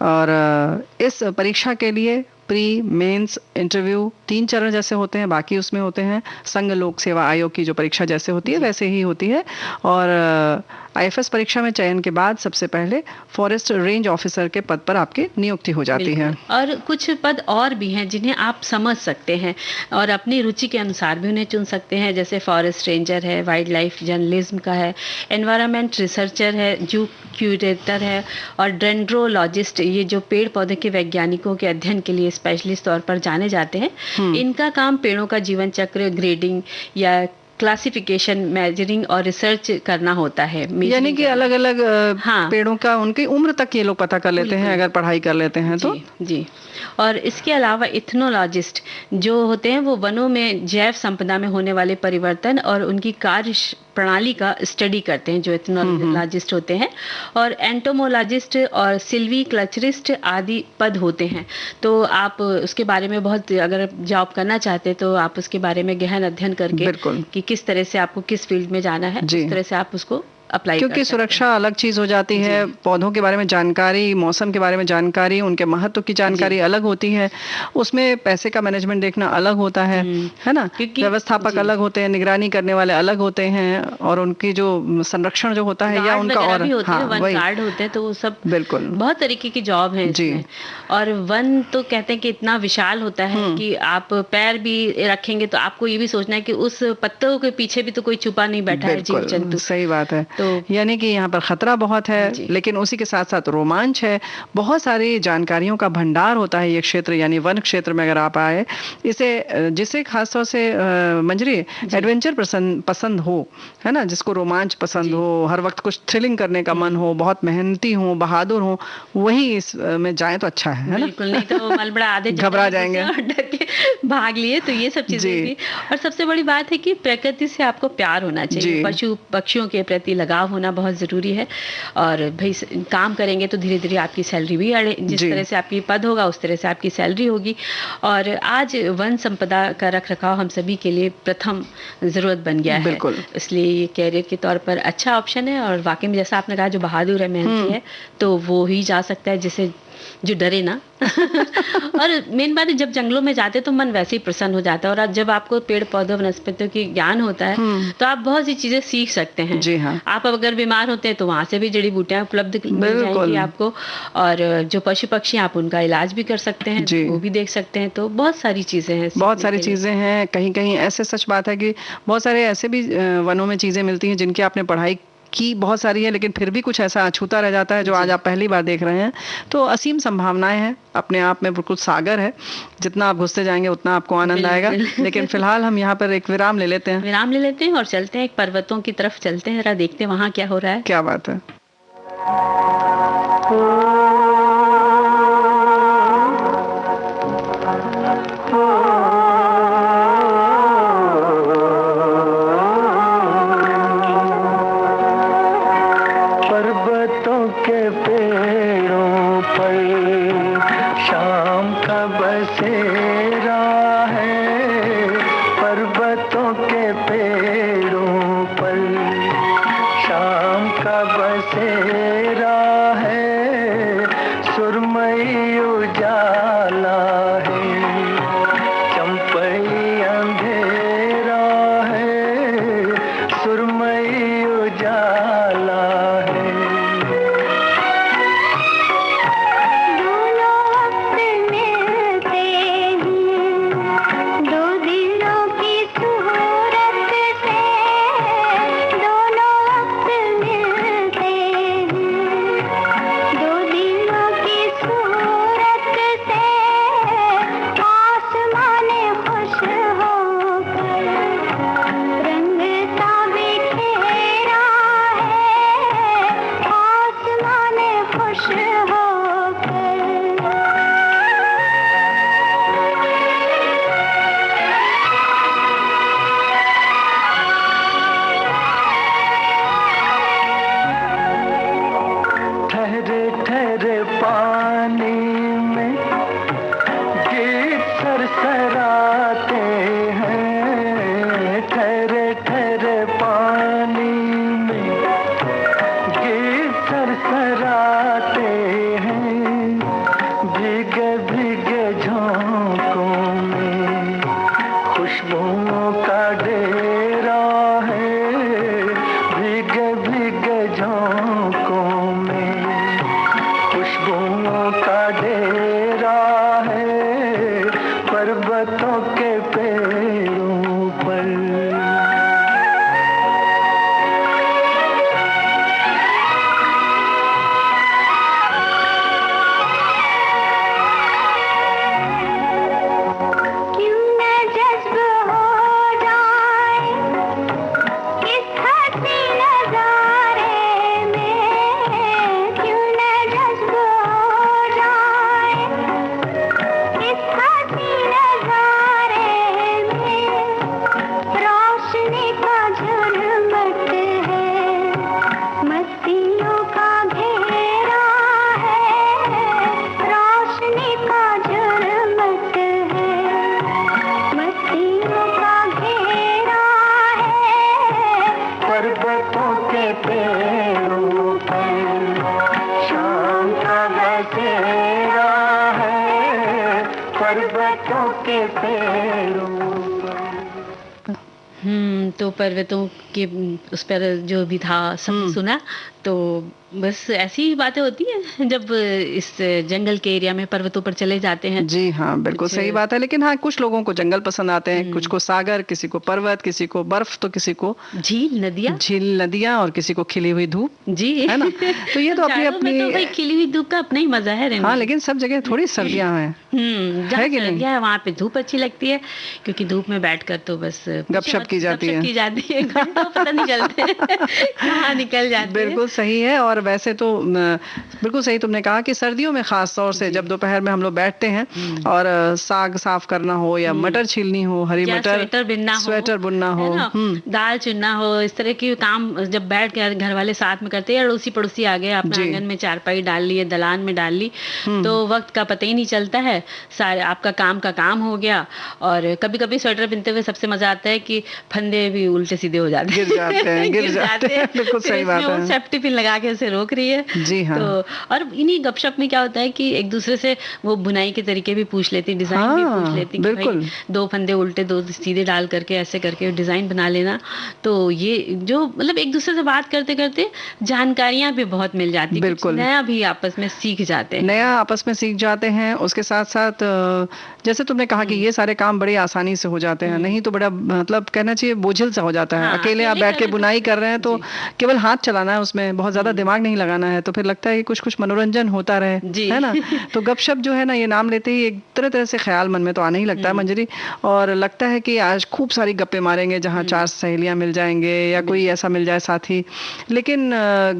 और इस परीक्षा के लिए प्री, मेंस, इंटरव्यू 3 चरण जैसे होते हैं। बाकी उसमें होते हैं संघ लोक सेवा आयोग की जो परीक्षा जैसे होती है वैसे ही होती है। और आईएफएस परीक्षा में चयन के बाद सबसे पहले फॉरेस्ट रेंज ऑफिसर के पद पर आपकी नियुक्ति हो जाती है। और कुछ पद और भी हैं जिन्हें आप समझ सकते हैं और अपनी रुचि के अनुसार भी उन्हें चुन सकते हैं, जैसे फॉरेस्ट रेंजर है, वाइल्ड लाइफ जर्नलिज्म का है, एनवायरनमेंट रिसर्चर है, जू क्यूरेटर है, और डेंड्रोलॉजिस्ट, ये जो पेड़ पौधे के वैज्ञानिकों के अध्ययन के लिए स्पेशलिस्ट तौर पर जाने जाते हैं। इनका काम पेड़ों का जीवन चक्र, ग्रेडिंग या क्लासिफिकेशन, मेजरिंग और रिसर्च करना होता है। यानी कि अलग अलग पेड़ों का उनकी उम्र तक ये लोग पता कर लेते हैं अगर पढ़ाई कर लेते हैं तो। जी। और इसके अलावा इथनोलॉजिस्ट जो होते हैं वो वनों में जैव संपदा में होने वाले परिवर्तन और उनकी कार्य प्रणाली का स्टडी करते हैं, जो इथनोलॉजिस्ट होते हैं। और एंटोमोलॉजिस्ट और सिल्वी क्लचरिस्ट आदि पद होते हैं। तो आप उसके बारे में बहुत, अगर जॉब करना चाहते हैं तो आप उसके बारे में गहन अध्ययन करके कि किस तरह से आपको किस फील्ड में जाना है, उस तरह से आप उसको अप्लाई, क्योंकि सुरक्षा अलग चीज हो जाती है, पौधों के बारे में जानकारी, मौसम के बारे में जानकारी, उनके महत्व की जानकारी अलग होती है, उसमें पैसे का मैनेजमेंट देखना अलग होता है ना, व्यवस्थापक अलग होते हैं, निगरानी करने वाले अलग होते हैं, और उनकी जो संरक्षण जो होता है या उनका और वन गार्ड होते हैं, तो वो सब बिल्कुल बहुत तरीके की जॉब है इसमें। और वन तो कहते हैं कि इतना विशाल होता है कि आप पैर भी रखेंगे तो आपको ये भी सोचना है कि उस पत्तों के पीछे भी तो कोई छुपा नहीं बैठा है जीव जंतु। सही बात है। तो यानी कि यहाँ पर खतरा बहुत है, लेकिन उसी के साथ साथ रोमांच है, बहुत सारी जानकारियों का भंडार होता है ये क्षेत्र, यानी वन क्षेत्र में अगर आप आए, जिसे खासतौर से मंजरी एडवेंचर पसंद हो, है ना, जिसको रोमांच पसंद हो, हर वक्त कुछ थ्रिलिंग करने का मन हो, बहुत मेहनती हो, बहादुर हो, वही इसमें जाए तो अच्छा है ना। बिल्कुल, नहीं तो मलबड़ा आधे घबरा जाएंगे, भाग लिए। तो ये सब चीजें भी, और सबसे बड़ी बात है कि प्रकृति से आपको प्यार होना चाहिए, पशु पक्षियों के प्रति लगाव होना बहुत जरूरी है। और भाई काम करेंगे तो धीरे धीरे आपकी सैलरी भी जिस तरह से आपकी पद होगा उस तरह से आपकी सैलरी होगी। और आज वन संपदा का रख रखाव हम सभी के लिए प्रथम जरूरत बन गया है, इसलिए ये कैरियर के तौर पर अच्छा ऑप्शन है। और वाकई में जैसा आपने कहा, जो बहादुर है, मेहनती है, तो वो ही जा सकता है, जिसे जो डरे ना। और मेन बात है, जब जंगलों में जाते तो मन वैसे ही प्रसन्न हो जाता है, और जब आपको पेड़ पौधों वनस्पतियों की ज्ञान होता है तो आप बहुत सी चीजें सीख सकते हैं। जी हाँ। आप अगर बीमार होते हैं तो वहां से भी जड़ी बूटियां उपलब्ध मिल जाएंगी आपको, और जो पशु पक्षी आप उनका इलाज भी कर सकते हैं, वो भी देख सकते हैं। तो बहुत सारी चीजें हैं, बहुत सारी चीजें हैं। कहीं कहीं ऐसे सच बात है कि बहुत सारे ऐसे भी वनों में चीजें मिलती हैं जिनकी आपने पढ़ाई की बहुत सारी है, लेकिन फिर भी कुछ ऐसा अछूता रह जाता है जो आज आप पहली बार देख रहे हैं। तो असीम संभावनाएं हैं, अपने आप में बिल्कुल सागर है, जितना आप घुसते जाएंगे उतना आपको आनंद आएगा। लेकिन फिलहाल हम यहाँ पर एक विराम ले लेते हैं और चलते हैं, एक पर्वतों की तरफ चलते हैं, जरा देखते हैं वहाँ क्या हो रहा है। क्या बात है। पर्वतों के पेड़ों पर। तो पर्वतों के उस पर जो भी था सबने सुना। तो बस ऐसी ही बातें होती हैं जब इस जंगल के एरिया में पर्वतों पर चले जाते हैं। जी हाँ, बिल्कुल सही बात है। लेकिन हाँ, कुछ लोगों को जंगल पसंद आते हैं, कुछ को सागर, किसी को पर्वत, किसी को बर्फ, तो किसी को झील नदियाँ और किसी को खिली हुई धूप। जी है ना। तो ये तो अपनी अपनी तो भाई खिली हुई धूप का अपना ही मजा है। हाँ, लेकिन सब जगह थोड़ी सर्दियाँ हैं। जहाँ सर्दियाँ है वहाँ पे धूप अच्छी लगती है, क्योंकि धूप में बैठकर तो बस गपशप की जाती है। घंटों पता नहीं चलते कहाँ निकल जाते हैं। बिल्कुल सही है। और वैसे तो बिल्कुल सही तुमने कहा कि सर्दियों में खास तौर से जब दोपहर में हम लोग बैठते हैं और साग साफ करना हो या मटर छीलनी हो, हरी मटर, स्वेटर बुनना हो, दाल चुनना हो, इस तरह के काम जब बैठ के घर वाले साथ में करते हैं, अड़ोसी पड़ोसी आ गए, अपने आंगन में चारपाई डाल ली, दलान में डाल ली, तो वक्त का पता ही नहीं चलता है। सारे आपका काम हो गया। और कभी कभी स्वेटर बुनते हुए सबसे मजा आता है कि फंदे भी उल्टे सीधे हो जाते हैं, गिर जाते हैं। बिल्कुल सही बात है। सेफ्टी पिन लगा के उसे रोक रही है। जी हाँ। तो और इन्हीं गपशप में क्या होता है कि एक दूसरे से वो बुनाई के तरीके भी पूछ लेती, डिजाइन भी पूछ लेती, बिल्कुल। दो फंदे उल्टे दो सीधे डाल करके ऐसे करके डिजाइन बना लेना। तो ये जो मतलब एक दूसरे से बात करते करते जानकारियां भी बहुत मिल जाती, बिल्कुल नया भी आपस में सीख जाते हैं। उसके साथ साथ जैसे तुमने कहा कि ये सारे काम बड़े आसानी से हो जाते हैं, नहीं तो बड़ा मतलब कहना चाहिए बोझिल सा हो जाता है। अकेले आप बैठ के बुनाई कर रहे हैं तो केवल हाथ चलाना है, उसमें बहुत ज्यादा दिमाग नहीं लगाना है, तो फिर लगता है कि कुछ कुछ मनोरंजन होता रहे, है ना। तो गपशप जो है ना, ये नाम लेते ही एक तरह तरह से ख्याल मन में तो आने ही लगता है मंजरी, और लगता है कि आज खूब सारी गप्पे मारेंगे, जहाँ चार सहेलियां मिल जाएंगे या कोई ऐसा मिल जाए साथी। लेकिन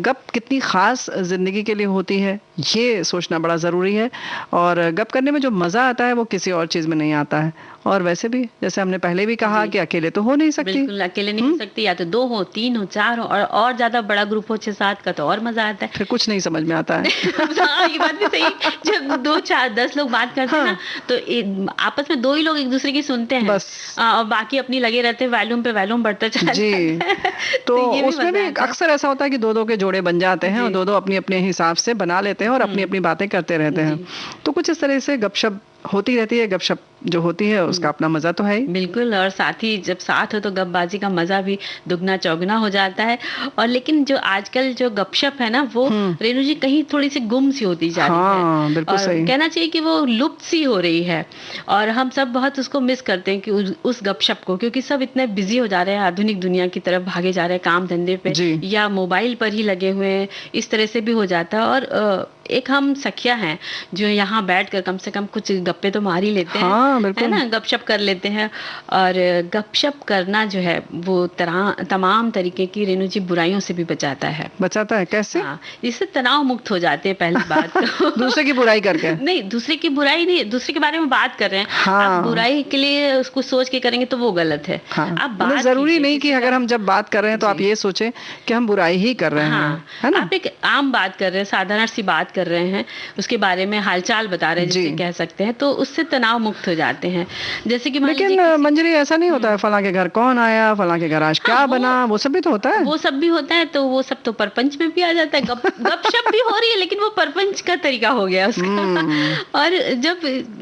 गप कितनी खास जिंदगी के लिए होती है, ये सोचना बड़ा जरूरी है। और गप करने में जो मजा आता है वो किसी और चीज में नहीं आता है। और वैसे भी जैसे हमने पहले भी कहा कि अकेले तो हो नहीं सकती, बिल्कुल अकेले नहीं हो सकती, या तो 2 हो 3 हो 4 हो, और ज्यादा बड़ा ग्रुप हो 6-7 का तो और मजा आता है, फिर कुछ नहीं समझ में आता है। ये बात भी सही। जब 2-4-10 लोग बात करते हैं ना, तो आपस में 2 ही लोग एक दूसरे की सुनते हैं बस, और बाकी अपनी लगे रहते हैं, वॉल्यूम पे वॉल्यूम बढ़ता चला जाता है। तो उसमें भी अक्सर ऐसा होता है कि 2-2 के जोड़े बन जाते हैं और 2-2 अपने अपने हिसाब से बना लेते हैं और अपनी अपनी बातें करते रहते हैं। तो कुछ इस तरह से गपशप होती रहती है। गपशप जो होती है उसका अपना मजा तो है ही। बिल्कुल, और साथ ही जब साथ हो तो गपबाजी का मजा भी दुगना चौगुना हो जाता है। और लेकिन जो आजकल जो गपशप है ना, वो रेणु जी कहीं थोड़ी सी गुम सी होती जा रही है, बिल्कुल और सही। कहना चाहिए कि वो लुप्त सी हो रही है, और हम सब बहुत उसको मिस करते हैं कि उस गपशप को, क्योंकि सब इतने बिजी हो जा रहे हैं, आधुनिक दुनिया की तरफ भागे जा रहे हैं, काम धंधे पे या मोबाइल पर ही लगे हुए हैं, इस तरह से भी हो जाता है। और एक हम सखिया हैं जो यहाँ बैठकर कम से कम कुछ गप्पे तो मार ही लेते हैं, है ना, गपशप कर लेते हैं। और गपशप करना जो है वो तमाम तरीके की रेणु जी बुराइयों से भी बचाता है। कैसे? इससे तनाव मुक्त हो जाते हैं पहली बात तो। दूसरे की बुराई करके नहीं, दूसरे की बुराई नहीं, दूसरे के बारे में बात कर रहे हैं। आप बुराई के लिए उसको सोच के करेंगे तो वो गलत है। आप बात जरूरी नहीं कि अगर हम जब बात कर रहे हैं तो आप ये सोचें कि हम बुराई ही कर रहे हैं, है ना। आप एक आम बात कर रहे हैं, साधारण सी बात कर रहे हैं, उसके बारे में हालचाल बता रहे हैं, जिसे कह सकते हैं, तो उससे तनाव मुक्त हो जाते हैं। जैसे कि लेकिन मंजरी ऐसा नहीं होता है फलां के घर कौन आया, फलां के घर आज क्या बना, वो सब भी तो होता है। वो सब भी होता है, तो वो सब तो परपंच में भी आ जाता है। गपशप भी हो रही है, लेकिन वो परपंच का तरीका हो गया उसका। और जब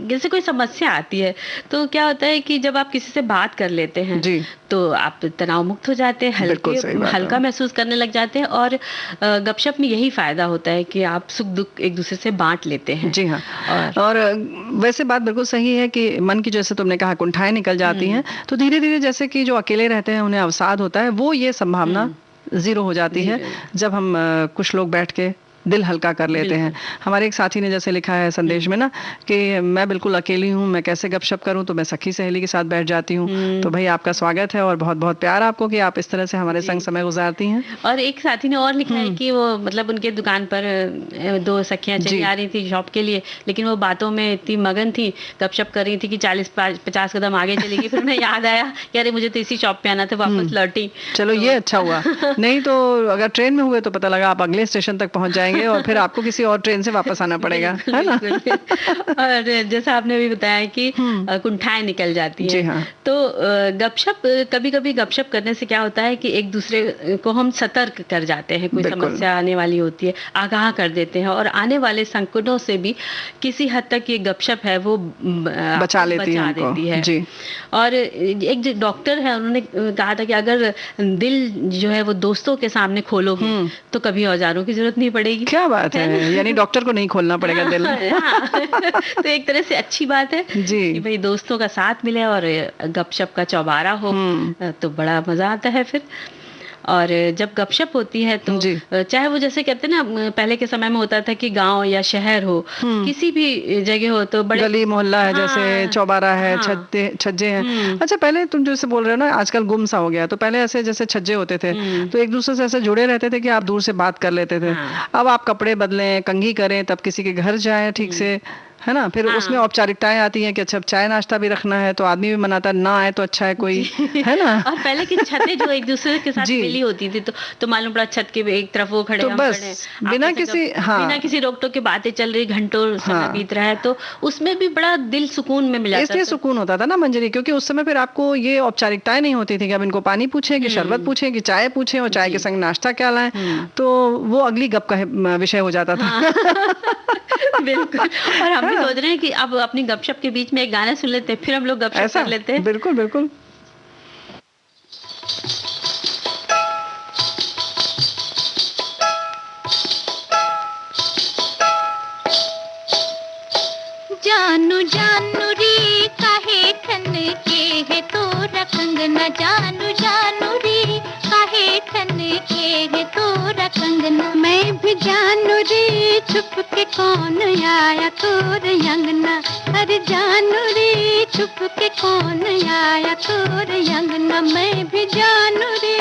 जैसे कोई समस्या आती है तो क्या होता है कि जब आप किसी से बात कर लेते हैं तो आप तनाव मुक्त हो जाते हैं, हल्का महसूस करने लग जाते हैं। और गपशप में यही फायदा होता है कि आप सुख दुख एक दूसरे से बांट लेते हैं। जी हाँ। और वैसे बात बिल्कुल सही है कि मन की, जैसे तुमने कहा, कुंठाएं निकल जाती हैं, तो धीरे धीरे जैसे कि जो अकेले रहते हैं उन्हें अवसाद होता है, वो ये संभावना जीरो हो जाती है जब हम कुछ लोग बैठ के दिल हल्का कर लेते हैं। हमारे एक साथी ने जैसे लिखा है संदेश में ना कि मैं बिल्कुल अकेली हूँ, मैं कैसे गपशप करूँ, तो मैं सखी सहेली के साथ बैठ जाती हूँ। तो भाई आपका स्वागत है और बहुत बहुत प्यार आपको कि आप इस तरह से हमारे संग समय गुजारती हैं। और एक साथी ने और लिखा है कि वो मतलब उनके दुकान पर 2 सखियां चली आ रही थी शॉप के लिए, लेकिन वो बातों में इतनी मगन थी, गपशप कर रही थी कि 40-50 कदम आगे चलेगी। फिर उन्हें याद आया कि अरे मुझे तो इसी शॉप पे आना था, वापस लौटी। चलो ये अच्छा हुआ, नहीं तो अगर ट्रेन में हुए तो पता लगा आप अगले स्टेशन तक पहुंच जाएंगे जाएंगे और फिर आपको किसी और ट्रेन से वापस आना पड़ेगा, है ना? और जैसा आपने भी बताया कि कुंठाएं निकल जाती जी हैं, हाँ। तो गपशप, कभी कभी गपशप करने से क्या होता है कि एक दूसरे को हम सतर्क कर जाते हैं, कोई बिल्कुल। समस्या आने वाली होती है, आगाह कर देते हैं, और आने वाले संकटों से भी किसी हद तक ये गपशप है वो बचा लेती है हमको। देती है। जी। और एक जो डॉक्टर है उन्होंने कहा था कि अगर दिल जो है वो दोस्तों के सामने खोलोगे तो कभी औजारों की जरूरत नहीं पड़ेगी। क्या बात है, यानी डॉक्टर को नहीं खोलना पड़ेगा दिल। हाँ। तो एक तरह से अच्छी बात है जी। कि भाई दोस्तों का साथ मिले और गपशप का चौबारा हो तो बड़ा मजा आता है फिर। और जब गपशप होती है तो चाहे वो जैसे कहते हैं ना, पहले के समय में होता था कि गांव या शहर हो, किसी भी जगह हो, तो बड़े गली मोहल्ला है, जैसे चौबारा है, छज्जे हैं। अच्छा, पहले तुम जैसे बोल रहे हो ना आजकल गुम सा हो गया, तो पहले ऐसे जैसे छज्जे होते थे तो एक दूसरे से ऐसे जुड़े रहते थे कि आप दूर से बात कर लेते थे। अब आप कपड़े बदलें, कंघी करें, तब किसी के घर जाएं ठीक से, है ना? फिर उसमें औपचारिकताएं आती हैं कि अच्छा चाय नाश्ता भी रखना है, तो आदमी भी मनाता है, ना आए तो अच्छा है कोई, है ना? और पहले की छतें जो एक दूसरे के साथ मिली होती थी, तो मालूम पड़ा छत के एक तरफ वो खड़े, तो हम बस खड़े, बिना किसी बिना किसी रोक टोक के बातें चल रही, घंटों समय बीत रहा है, तो उसमें भी बड़ा दिल सुकून में मिला। इसलिए सुकून होता था ना मंजरी, क्योंकि उस समय फिर आपको ये औपचारिकताएं नहीं होती थी कि अब इनको पानी पूछें कि शरबत पूछें कि चाय पूछें, और चाय के संग नाश्ता क्या लाएं, तो वो अगली गप का विषय हो जाता था। बिल्कुल। और हम भी सोच रहे हैं कि अब अपनी गपशप के बीच में एक गाना सुन लेते हैं, फिर हम लोग गपशप कर लेते हैं। बिल्कुल बिल्कुल। जानू जानू रे काहे ठन के है तोरा कंगना, जानू जानू रे काहे ठन के है तोरा कंगना। मैं भी जानू रे छुप के कौन आया तोरे अंगना, अरे जानू रे छुप के कौन आया तोरे अंगना। मैं भी जानू रे।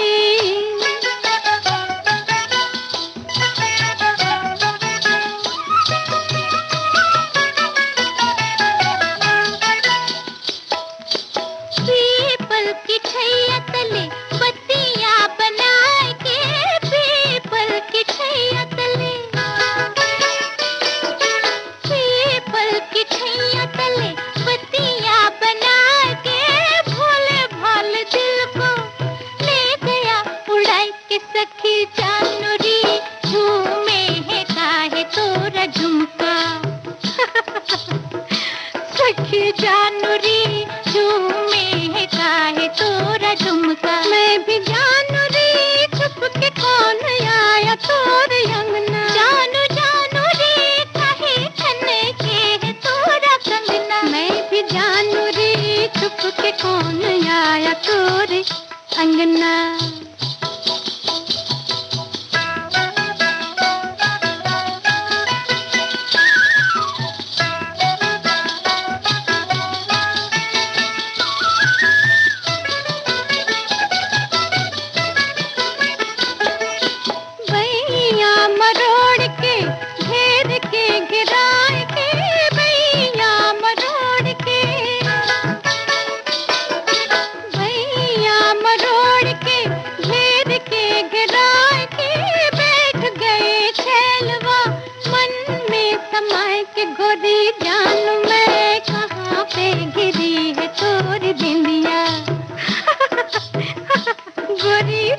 पीपल की छैया तले बत्तियां बनाए के, पीपल की छैया तले, पीपल की छैया तले बत्तियां बनाए के, भोले भाले दिल को ले गया उड़ाई के सखी जानू रे। झूमे है काहे तोरा झुमका, सखी जानू रे झूमे है काहे तोरा झुमका। मैं भी जानू रे छुप के कौन आया तोरे अंगना, जानू जानू रे काहे ठन के है तोरा कंगना। मैं भी जानू रे छुप के कौन आया तोरे अंगना।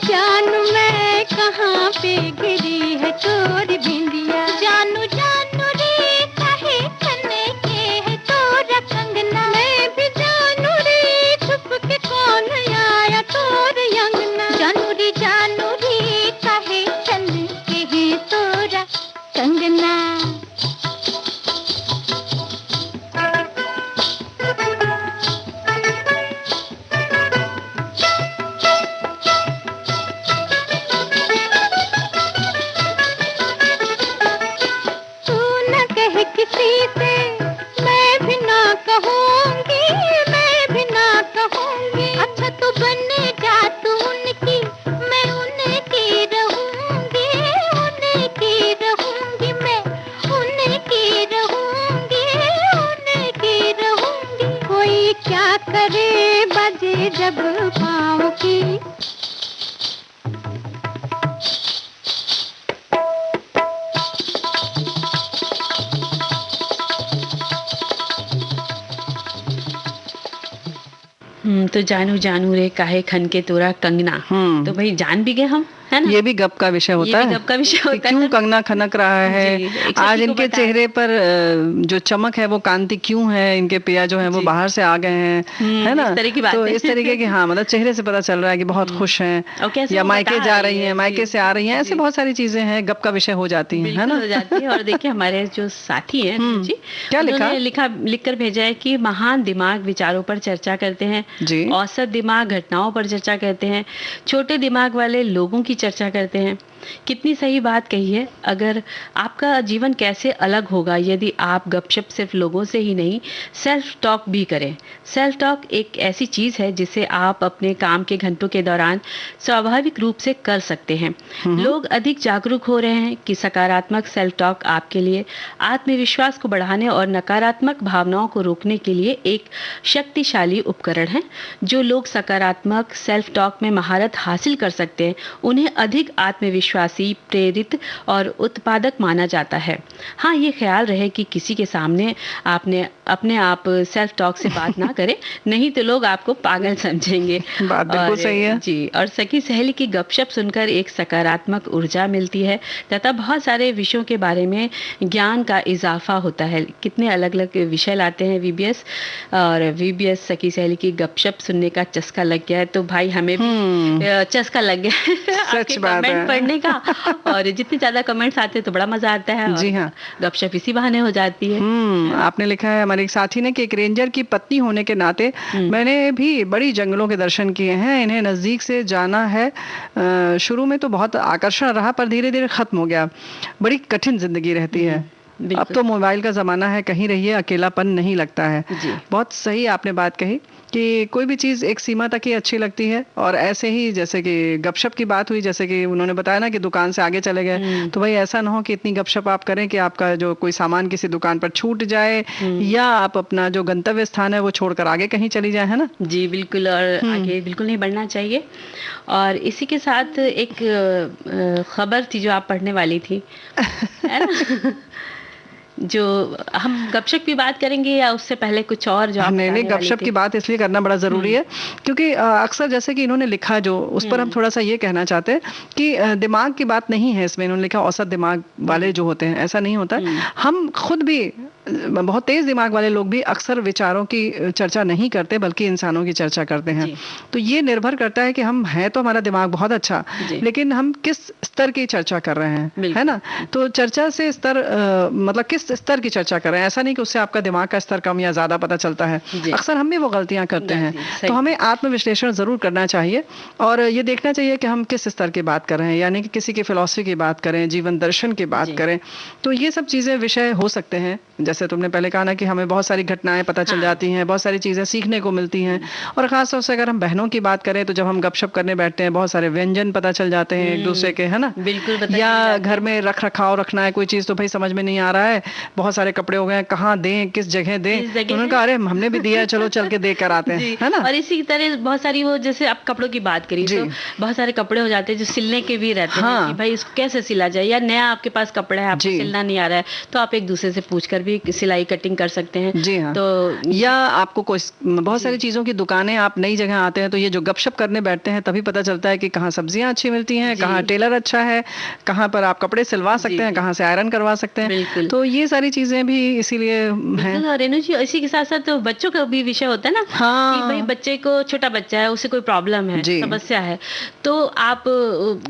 जानू मैं कहाँ पे गिरी है तोरी बिंदिया, जानू जानू रे काहे ठने के है तोरा कंगना। मैं भी जानू रे छुप के कौन आया तोरे अंगना, जानू रे काहे ठने के है तोरा कंगना। किसी से मैं भी ना कहूँगी, मैं भी ना कहूँगी। अच्छा तू बन जा तू उनकी, मैं उनकी रहूँगी, उनकी रहूँगी, मैं उनकी रहूँगी, उनकी रहूँगी। कोई क्या करे बजे जब पाँव की, तो जानू जानू रे काहे खन के तोरा कंगना, तो भाई जान भी गए हम, है ना। ये भी गप का विषय होता है, गप का विषय होता है, क्यों कंगना खनक रहा है, आज इनके चेहरे पर जो चमक है वो कांति क्यों है, इनके पिया जो है वो बाहर से आ गए हैं, है ना। तो इस तरीके की हाँ मतलब चेहरे से पता चल रहा है कि बहुत खुश हैं या मायके जा रही हैं, मायके से आ रही हैं, ऐसे बहुत सारी चीजें हैं, गप का विषय हो जाती हैं, है ना, हो जाती है। और देखिए हमारे जो साथी हैं जी, क्या लिख कर भेजा है कि महान दिमाग विचारों पर चर्चा करते हैं, औसत दिमाग घटनाओं पर चर्चा करते हैं, छोटे दिमाग वाले लोगों की चर्चा करते हैं। कितनी सही बात कही है। अगर आपका जीवन कैसे अलग होगा यदि आप गपशप सिर्फ लोगों से ही नहीं, सेल्फ टॉक भी करें। सेल्फ टॉक एक ऐसी चीज है जिसे आप अपने काम के घंटों के दौरान स्वाभाविक रूप से कर सकते हैं। लोग अधिक जागरूक हो रहे हैं कि सकारात्मक सेल्फ टॉक आपके लिए आत्मविश्वास को बढ़ाने और नकारात्मक भावनाओं को रोकने के लिए एक शक्तिशाली उपकरण है। जो लोग सकारात्मक सेल्फ टॉक में महारत हासिल कर सकते हैं उन्हें अधिक आत्मविश्वासी, प्रेरित और उत्पादक माना जाता है। हाँ, ये ख्याल रहे कि किसी के सामने आपने अपने आप सेल्फ टॉक से बात ना करें, नहीं तो लोग आपको पागल समझेंगे। बात बिल्कुल सही है जी। और सखी सहेली की गपशप सुनकर एक सकारात्मक ऊर्जा मिलती है तथा बहुत सारे विषयों के बारे में ज्ञान का इजाफा होता है। कितने अलग अलग विषय लाते हैं वीबीएस, और वीबीएस सखी सहेली की गपशप सुनने का चस्का लग गया है, तो भाई हमें भी चस्का लग गया है सच बात है पढ़ने का। और जितने ज्यादा कमेंट्स आते हैं तो बड़ा मजा आता है। जी हाँ, गपशप इसी बहाने हो जाती है। आपने लिखा है हमारे एक साथी ने कि एक रेंजर की पत्नी होने के नाते मैंने भी बड़ी जंगलों के दर्शन किए हैं, इन्हें नजदीक से जाना है। शुरू में तो बहुत आकर्षण रहा पर धीरे धीरे खत्म हो गया। बड़ी कठिन जिंदगी रहती है। अब तो मोबाइल का जमाना है, कहीं रहिए अकेलापन नहीं लगता है। बहुत सही आपने बात कही कि कोई भी चीज़ एक सीमा तक ही अच्छी लगती है। और ऐसे ही जैसे कि गपशप की बात हुई, जैसे कि उन्होंने बताया ना कि दुकान से आगे चले गए, तो भाई ऐसा ना हो कि इतनी गपशप आप करें कि आपका जो कोई सामान किसी दुकान पर छूट जाए या आप अपना जो गंतव्य स्थान है वो छोड़कर आगे कहीं चली जाए, है ना। जी बिल्कुल, और आगे बिल्कुल नहीं बढ़ना चाहिए। और इसी के साथ एक खबर थी जो आप पढ़ने वाली थी, है ना। जो हम गपशप की बात करेंगे या उससे पहले कुछ और जो नहीं, गपशप की बात इसलिए करना बड़ा जरूरी है क्योंकि अक्सर जैसे कि इन्होंने लिखा जो उस पर हम थोड़ा सा ये कहना चाहते हैं कि दिमाग की बात नहीं है इसमें। इन्होंने लिखा औसत दिमाग वाले जो होते हैं, ऐसा नहीं होता। हम खुद भी बहुत तेज दिमाग वाले लोग भी अक्सर विचारों की चर्चा नहीं करते बल्कि इंसानों की चर्चा करते हैं। तो ये निर्भर करता है कि हम हैं तो हमारा दिमाग बहुत अच्छा, लेकिन हम किस स्तर की चर्चा कर रहे हैं, है ना। तो चर्चा से स्तर मतलब किस स्तर की चर्चा कर रहे हैं, ऐसा नहीं कि उससे आपका दिमाग का स्तर कम या ज्यादा पता चलता है। अक्सर हम भी वो गलतियां करते हैं। तो हमें आत्मविश्लेषण जरूर करना चाहिए और ये देखना चाहिए कि हम किस स्तर की बात कर रहे हैं, यानी कि किसी की फिलॉसफी की बात करें, जीवन दर्शन की बात करें। तो ये सब चीजें विषय हो सकते हैं। जैसे तुमने पहले कहा ना कि हमें बहुत सारी घटनाएं पता चल जाती हैं, बहुत सारी चीजें सीखने को मिलती हैं। और खासतौर से अगर हम बहनों की बात करें तो जब हम गपशप करने बैठते हैं बहुत सारे व्यंजन पता चल जाते हैं एक दूसरे के, है ना। बिल्कुल। या घर में रख रखाव रखना है कोई चीज तो भाई समझ में नहीं आ रहा है, बहुत सारे कपड़े हो गए, कहाँ दें, किस जगह दें। उन्होंने कहा अरे हमने भी दिया है, चलो चल के दे कर आते हैं, है ना। और इसी तरह बहुत सारी वो जैसे आप कपड़ों की बात करी तो बहुत सारे कपड़े हो जाते हैं जो सिलने के भी रहते हैं कि भाई इसको कैसे सिला जाए, या नया आपके पास कपड़ा है आपको सिलना नहीं आ रहा है तो आप एक दूसरे से पूछकर भी सिलाई कटिंग कर सकते हैं। जी हाँ। तो या आपको कोई बहुत सारी चीजों की दुकानें, आप नई जगह आते हैं तो ये जो गपशप करने बैठते हैं तभी पता चलता है कि कहाँ सब्जियां अच्छी मिलती हैं, कहाँ टेलर अच्छा है, कहाँ पर आप कपड़े सिलवा सकते हैं, कहाँ से आयरन करवा सकते हैं। तो ये सारी चीजें भी इसीलिए हैं। रेनू जी, इसी के साथ साथ तो बच्चों का भी विषय होता है ना। कि भाई बच्चे को, छोटा बच्चा है, उसे कोई प्रॉब्लम है, समस्या है, तो आप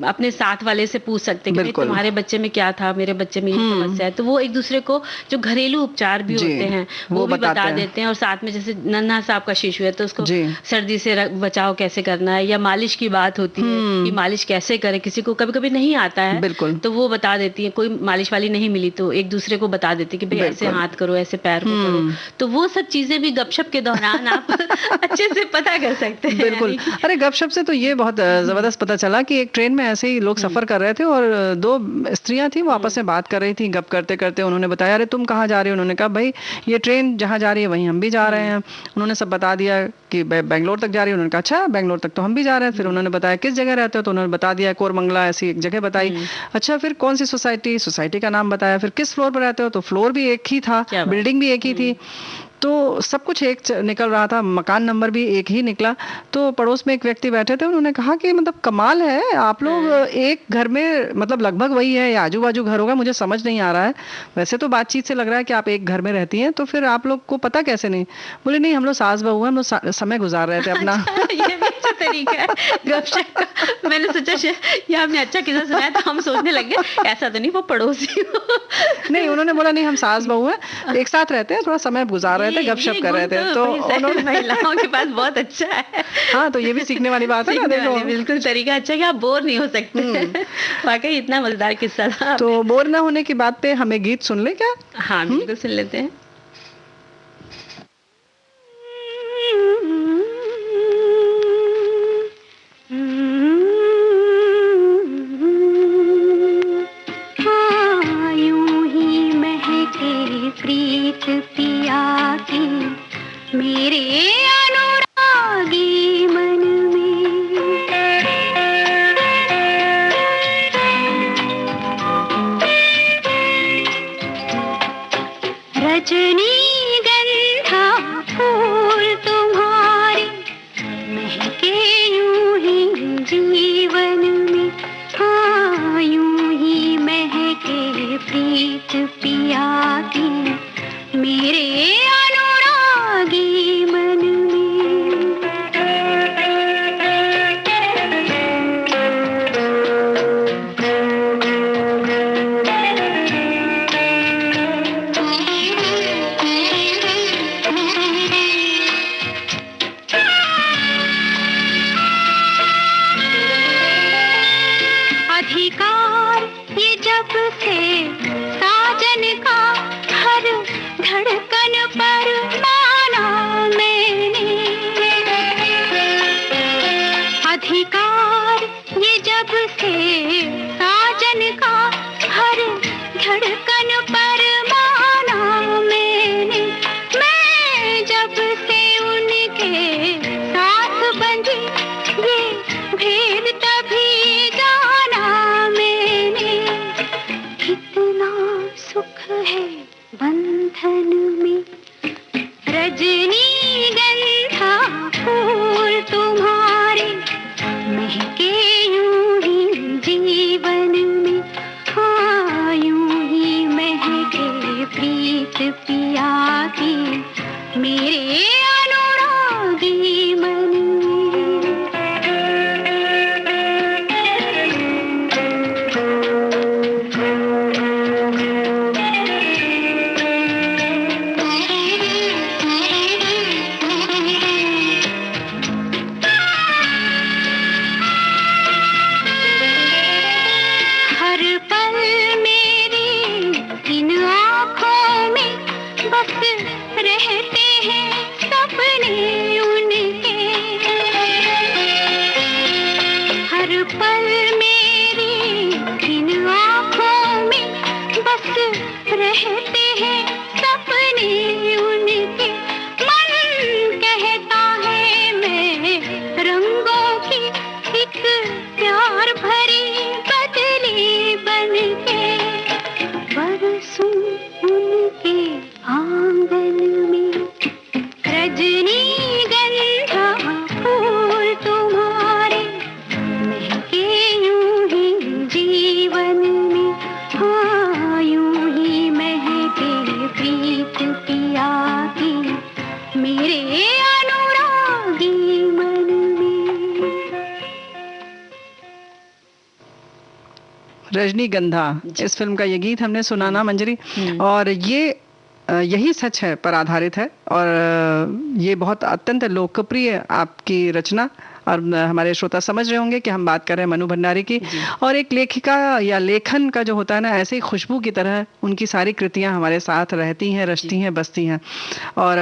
अपने साथ वाले से पूछ सकते हैं कि तुम्हारे बच्चे में क्या था, मेरे बच्चे में ये समस्या है। तो वो एक दूसरे को जो घरेलू उपचार भी होते हैं वो भी बता देते हैं। और साथ में जैसे नन्हा सा आपका शिशु है तो उसको सर्दी से बचाव कैसे करना है, या मालिश की बात होती है कि मालिश कैसे करें, किसी को कभी कभी नहीं आता है बिल्कुल तो वो बता देती है। कोई मालिश वाली नहीं मिली तो एक दूसरे को बता देती है कि भाई ऐसे हाथ करो, ऐसे पैर को करो। तो वो सब चीजें भी गपशप के दौरान आप अच्छे से पता कर सकते हैं। बिल्कुल। अरे गपशप से तो ये बहुत जबरदस्त पता चला कि एक ट्रेन में ऐसे ही लोग सफर कर रहे थे और दो स्त्रियां थी, वो आपस में बात कर रही थी। गप करते करते उन्होंने बताया अरे तुम कहाँ जा रहे हो, उन्होंने कहा भाई ये ट्रेन जहाँ जा रही है वहीं हम भी जा रहे हैं। उन्होंने सब बता दिया कि बेंगलोर तक जा रही है। उन्होंने कहा अच्छा बेंगलोर तक तो हम भी जा रहे हैं। फिर उन्होंने बताया किस जगह रहते हो, तो उन्होंने बता दिया कोरमंगला ऐसी एक जगह बताई। अच्छा फिर कौन सी सोसाइटी का नाम बताया। फिर किस फ्लोर पर रहते हो, तो फ्लोर भी एक ही था, बिल्डिंग भी एक ही थी। तो सब कुछ एक निकल रहा था, मकान नंबर भी एक ही निकला। तो पड़ोस में एक व्यक्ति बैठे थे, उन्होंने कहा कि मतलब कमाल है, आप लोग एक घर में मतलब लगभग वही है या आजू बाजू घर होगा, मुझे समझ नहीं आ रहा है। वैसे तो बातचीत से लग रहा है कि आप एक घर में रहती हैं, तो फिर आप लोग को पता कैसे नहीं? बोले नहीं, हम लोग सास बहू हैं, हम लोग समय गुजार रहे थे अपना। ये भी अच्छा तरीका है गपशप का। मैंने सोचा ये आपने अच्छा किस्सा सुनाया, तो हम सोचने लगे ऐसा तो नहीं वो पड़ोसी हो। नहीं, उन्होंने बोला नहीं, हम सास बहू हैं, एक साथ रहते हैं, थोड़ा समय गुजार रहे थे, गपशप कर रहे थे। तो उन्होंने, महिलाओं के पास बहुत अच्छा है। हाँ, तो ये भी सीखने वाली बात है ना, देखो। बिल्कुल तरीका अच्छा है कि आप बोर नहीं हो सकते। वाकई इतना मजेदार किस्सा था। तो बोर ना होने की बात पे हमें गीत सुन ले क्या? हाँ बिल्कुल सुन लेते हैं। प्रीत पिया की मेरे अनुरागी मन में, रजनी गंधा फूल तुम्हारे महके यूं ही जीवन में, हाँ यूं ही महके प्रीत पिया की मेरे अनुरागी मन में। अधिकार ये जब से साजन का हर धड़कन पर माना मैंने, अधिकार ये जब से साजन का हर धड़कन पर माना मैंने, मैं जब से उनके साथ बंधी ये भेद तभी जाना मैंने, कितना सुख है बंधन में, रजनी गंधा फूल तुम्हारे महके यूं ही जीवन में, हाँ यूं ही महके प्रीत पिया की मेरे अनुरागी मन में। हर पल मेरी इन आँखों में बस रहते हैं सपने उनके, हर पल मेरी इन आँखों में बस रहते हैं सपने उनके, मन कहता है मैं रंगों की एक प्यार भरी बदली बनके बरसूं उनके आंगन में, रजनी गंधा फूल तुम्हारे महके यूं ही जीवन में, हाँ यूं ही महके प्रीत पिया की मेरे अनुरागी मन में। रजनीगंधा, इस फिल्म का ये गीत हमने सुना ना मंजरी, और ये यही सच है पर आधारित है, और ये बहुत अत्यंत लोकप्रिय आपकी रचना, और हमारे श्रोता समझ रहे होंगे कि हम बात कर रहे हैं मनु भंडारी की। और एक लेखिका या लेखन का जो होता है ना, ऐसे ही खुशबू की तरह उनकी सारी कृतियां हमारे साथ रहती हैं, रचती हैं, बसती हैं। और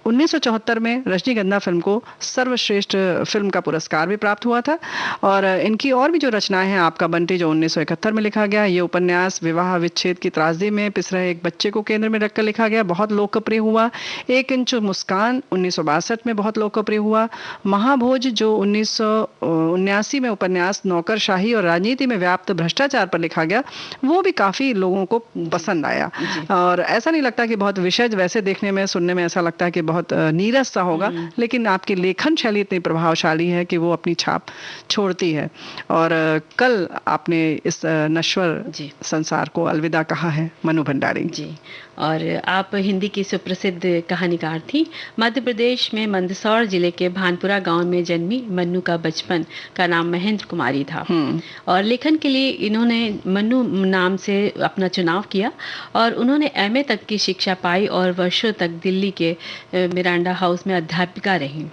1974 में रजनीगंधा फिल्म को सर्वश्रेष्ठ फिल्म का पुरस्कार भी प्राप्त हुआ था। और इनकी और भी जो रचनाएं हैं, आपका बंटी जो 1971 में लिखा गया, ये उपन्यास विवाह विच्छेद की त्रासदी में पिस रहे एक बच्चे को केंद्र में रखकर लिखा गया, बहुत लोकप्रिय हुआ। एक इंच मुस्कान 1962 में बहुत लोकप्रिय हुआ। महाभोज जो 1979 में उपन्यास नौकरशाही और राजनीति में व्याप्त भ्रष्टाचार पर लिखा गया, वो भी काफी लोगों को पसंद आया। और ऐसा नहीं लगता कि बहुत विषय, वैसे देखने में सुनने में ऐसा लगता है कि बहुत नीरस सा होगा, लेकिन आपकी लेखन शैली इतनी प्रभावशाली है कि वो अपनी छाप छोड़ती है। और कल आपने इस नश्वर संसार को अलविदा कहा है, मनु भंडारी जी। और आप हिंदी की सुप्रसिद्ध कहानीकार थी। मध्य प्रदेश में मंदसौर जिले के भानपुरा गांव में जन्मी मन्नू का बचपन का नाम महेंद्र कुमारी था। और लेखन के लिए इन्होंने मन्नू नाम से अपना चुनाव किया और उन्होंने एमए तक की शिक्षा पाई और वर्षों तक दिल्ली के मिरांडा हाउस में अध्यापिका रही।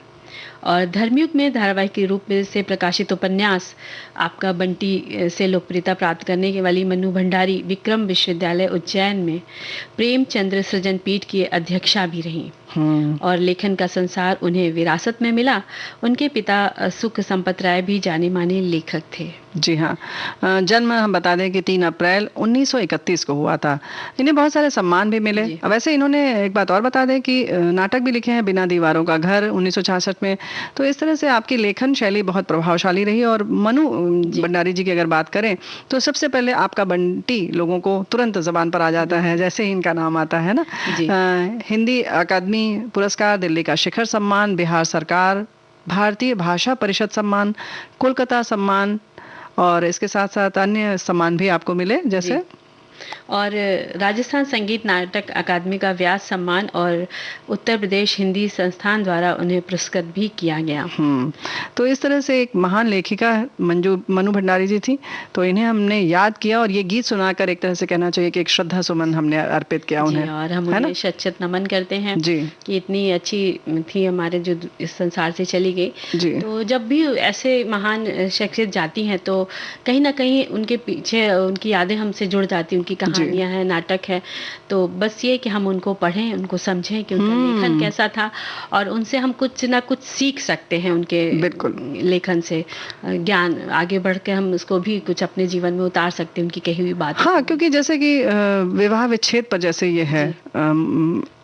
और धर्मयुग में धारावाहिक के रूप से प्रकाशित उपन्यास आपका बंटी से लोकप्रियता प्राप्त करने के वाली मन्नू भंडारी विक्रम विश्वविद्यालय उज्जैन में प्रेमचंद्र सृजन पीठ की अध्यक्षा भी रहीं। और लेखन का संसार उन्हें विरासत में मिला। उनके पिता सुख संपत राय भी जाने माने लेखक थे। जी हाँ, जन्म हम बता दें कि 3 अप्रैल 1931 को हुआ था। इन्हें बहुत सारे सम्मान भी मिले। वैसे इन्होंने एक बात और बता दें कि नाटक भी लिखे हैं, बिना दीवारों का घर 1966 में। तो इस तरह से आपकी लेखन शैली बहुत प्रभावशाली रही। और मनु भंडारी जी की अगर बात करें तो सबसे पहले आपका बंटी लोगों को तुरंत जबान पर आ जाता है जैसे ही इनका नाम आता है ना। हिंदी अकादमी पुरस्कार, दिल्ली का शिखर सम्मान, बिहार सरकार, भारतीय भाषा परिषद सम्मान, कोलकाता सम्मान, और इसके साथ साथ अन्य सम्मान भी आपको मिले जैसे और राजस्थान संगीत नाटक अकादमी का व्यास सम्मान और उत्तर प्रदेश हिंदी संस्थान द्वारा उन्हें पुरस्कृत भी किया गया। तो इस तरह से एक महान लेखिका मनु भंडारी जी थी। तो इन्हें हमने याद किया और ये गीत सुनाकर एक तरह से कहना चाहिए कि एक श्रद्धा सुमन हमने अर्पित किया उन्हें। और हम उन्हें शत नमन करते हैं जी कि इतनी अच्छी थी हमारे जो इस संसार से चली गई। तो जब भी ऐसे महान शख्सियत जाती हैं तो कहीं ना कहीं उनके पीछे उनकी यादें हमसे जुड़ जाती, उनकी कहानियां हैं, नाटक है। तो बस ये कि हम उनको पढ़ें, उनको समझें कि उनका लेखन कैसा था और उनसे हम कुछ ना कुछ सीख सकते हैं। उनके लेखन से ज्ञान आगे बढ़ के हम उसको भी कुछ अपने जीवन में उतार सकते हैं, उनकी कही हुई बात। हाँ, क्योंकि जैसे कि विवाह विच्छेद पर जैसे ये है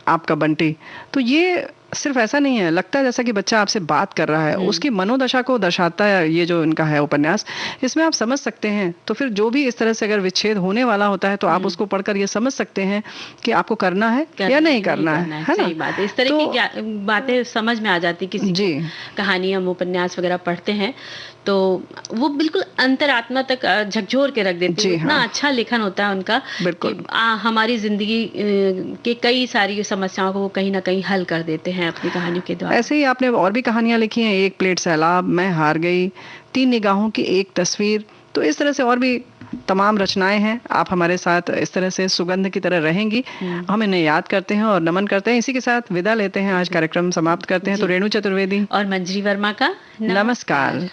आपका बंटी, तो ये सिर्फ ऐसा नहीं है, लगता है जैसा कि बच्चा आपसे बात कर रहा है, उसकी मनोदशा को दर्शाता है ये जो इनका है उपन्यास। इसमें आप समझ सकते हैं। तो फिर जो भी इस तरह से अगर विच्छेद होने वाला होता है तो आप उसको पढ़कर ये समझ सकते हैं कि आपको करना है या नहीं करना है ना। सही बात है। इस तरह की बातें समझ में आ जाती किसी कहानी हम उपन्यास वगैरह पढ़ते हैं तो वो बिल्कुल अंतरात्मा तक झकझोर के रख देते हैं। इतना अच्छा लेखन होता है उनका कि हमारी जिंदगी के कई सारी समस्याओं को वो कहीं ना कहीं हल कर देते हैं अपनी कहानियों के द्वारा। ऐसे ही आपने और भी कहानियां लिखी हैं, एक प्लेट सैलाब, मैं हार गई, 3 निगाहों की एक तस्वीर। तो इस तरह से और भी तमाम रचनाएं हैं। आप हमारे साथ इस तरह से सुगंध की तरह रहेंगी। हम इन्हें याद करते हैं और नमन करते हैं। इसी के साथ विदा लेते हैं, आज कार्यक्रम समाप्त करते हैं। तो रेणु चतुर्वेदी और मंजरी वर्मा का नमस्कार।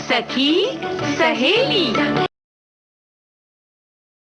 सखी सहेली।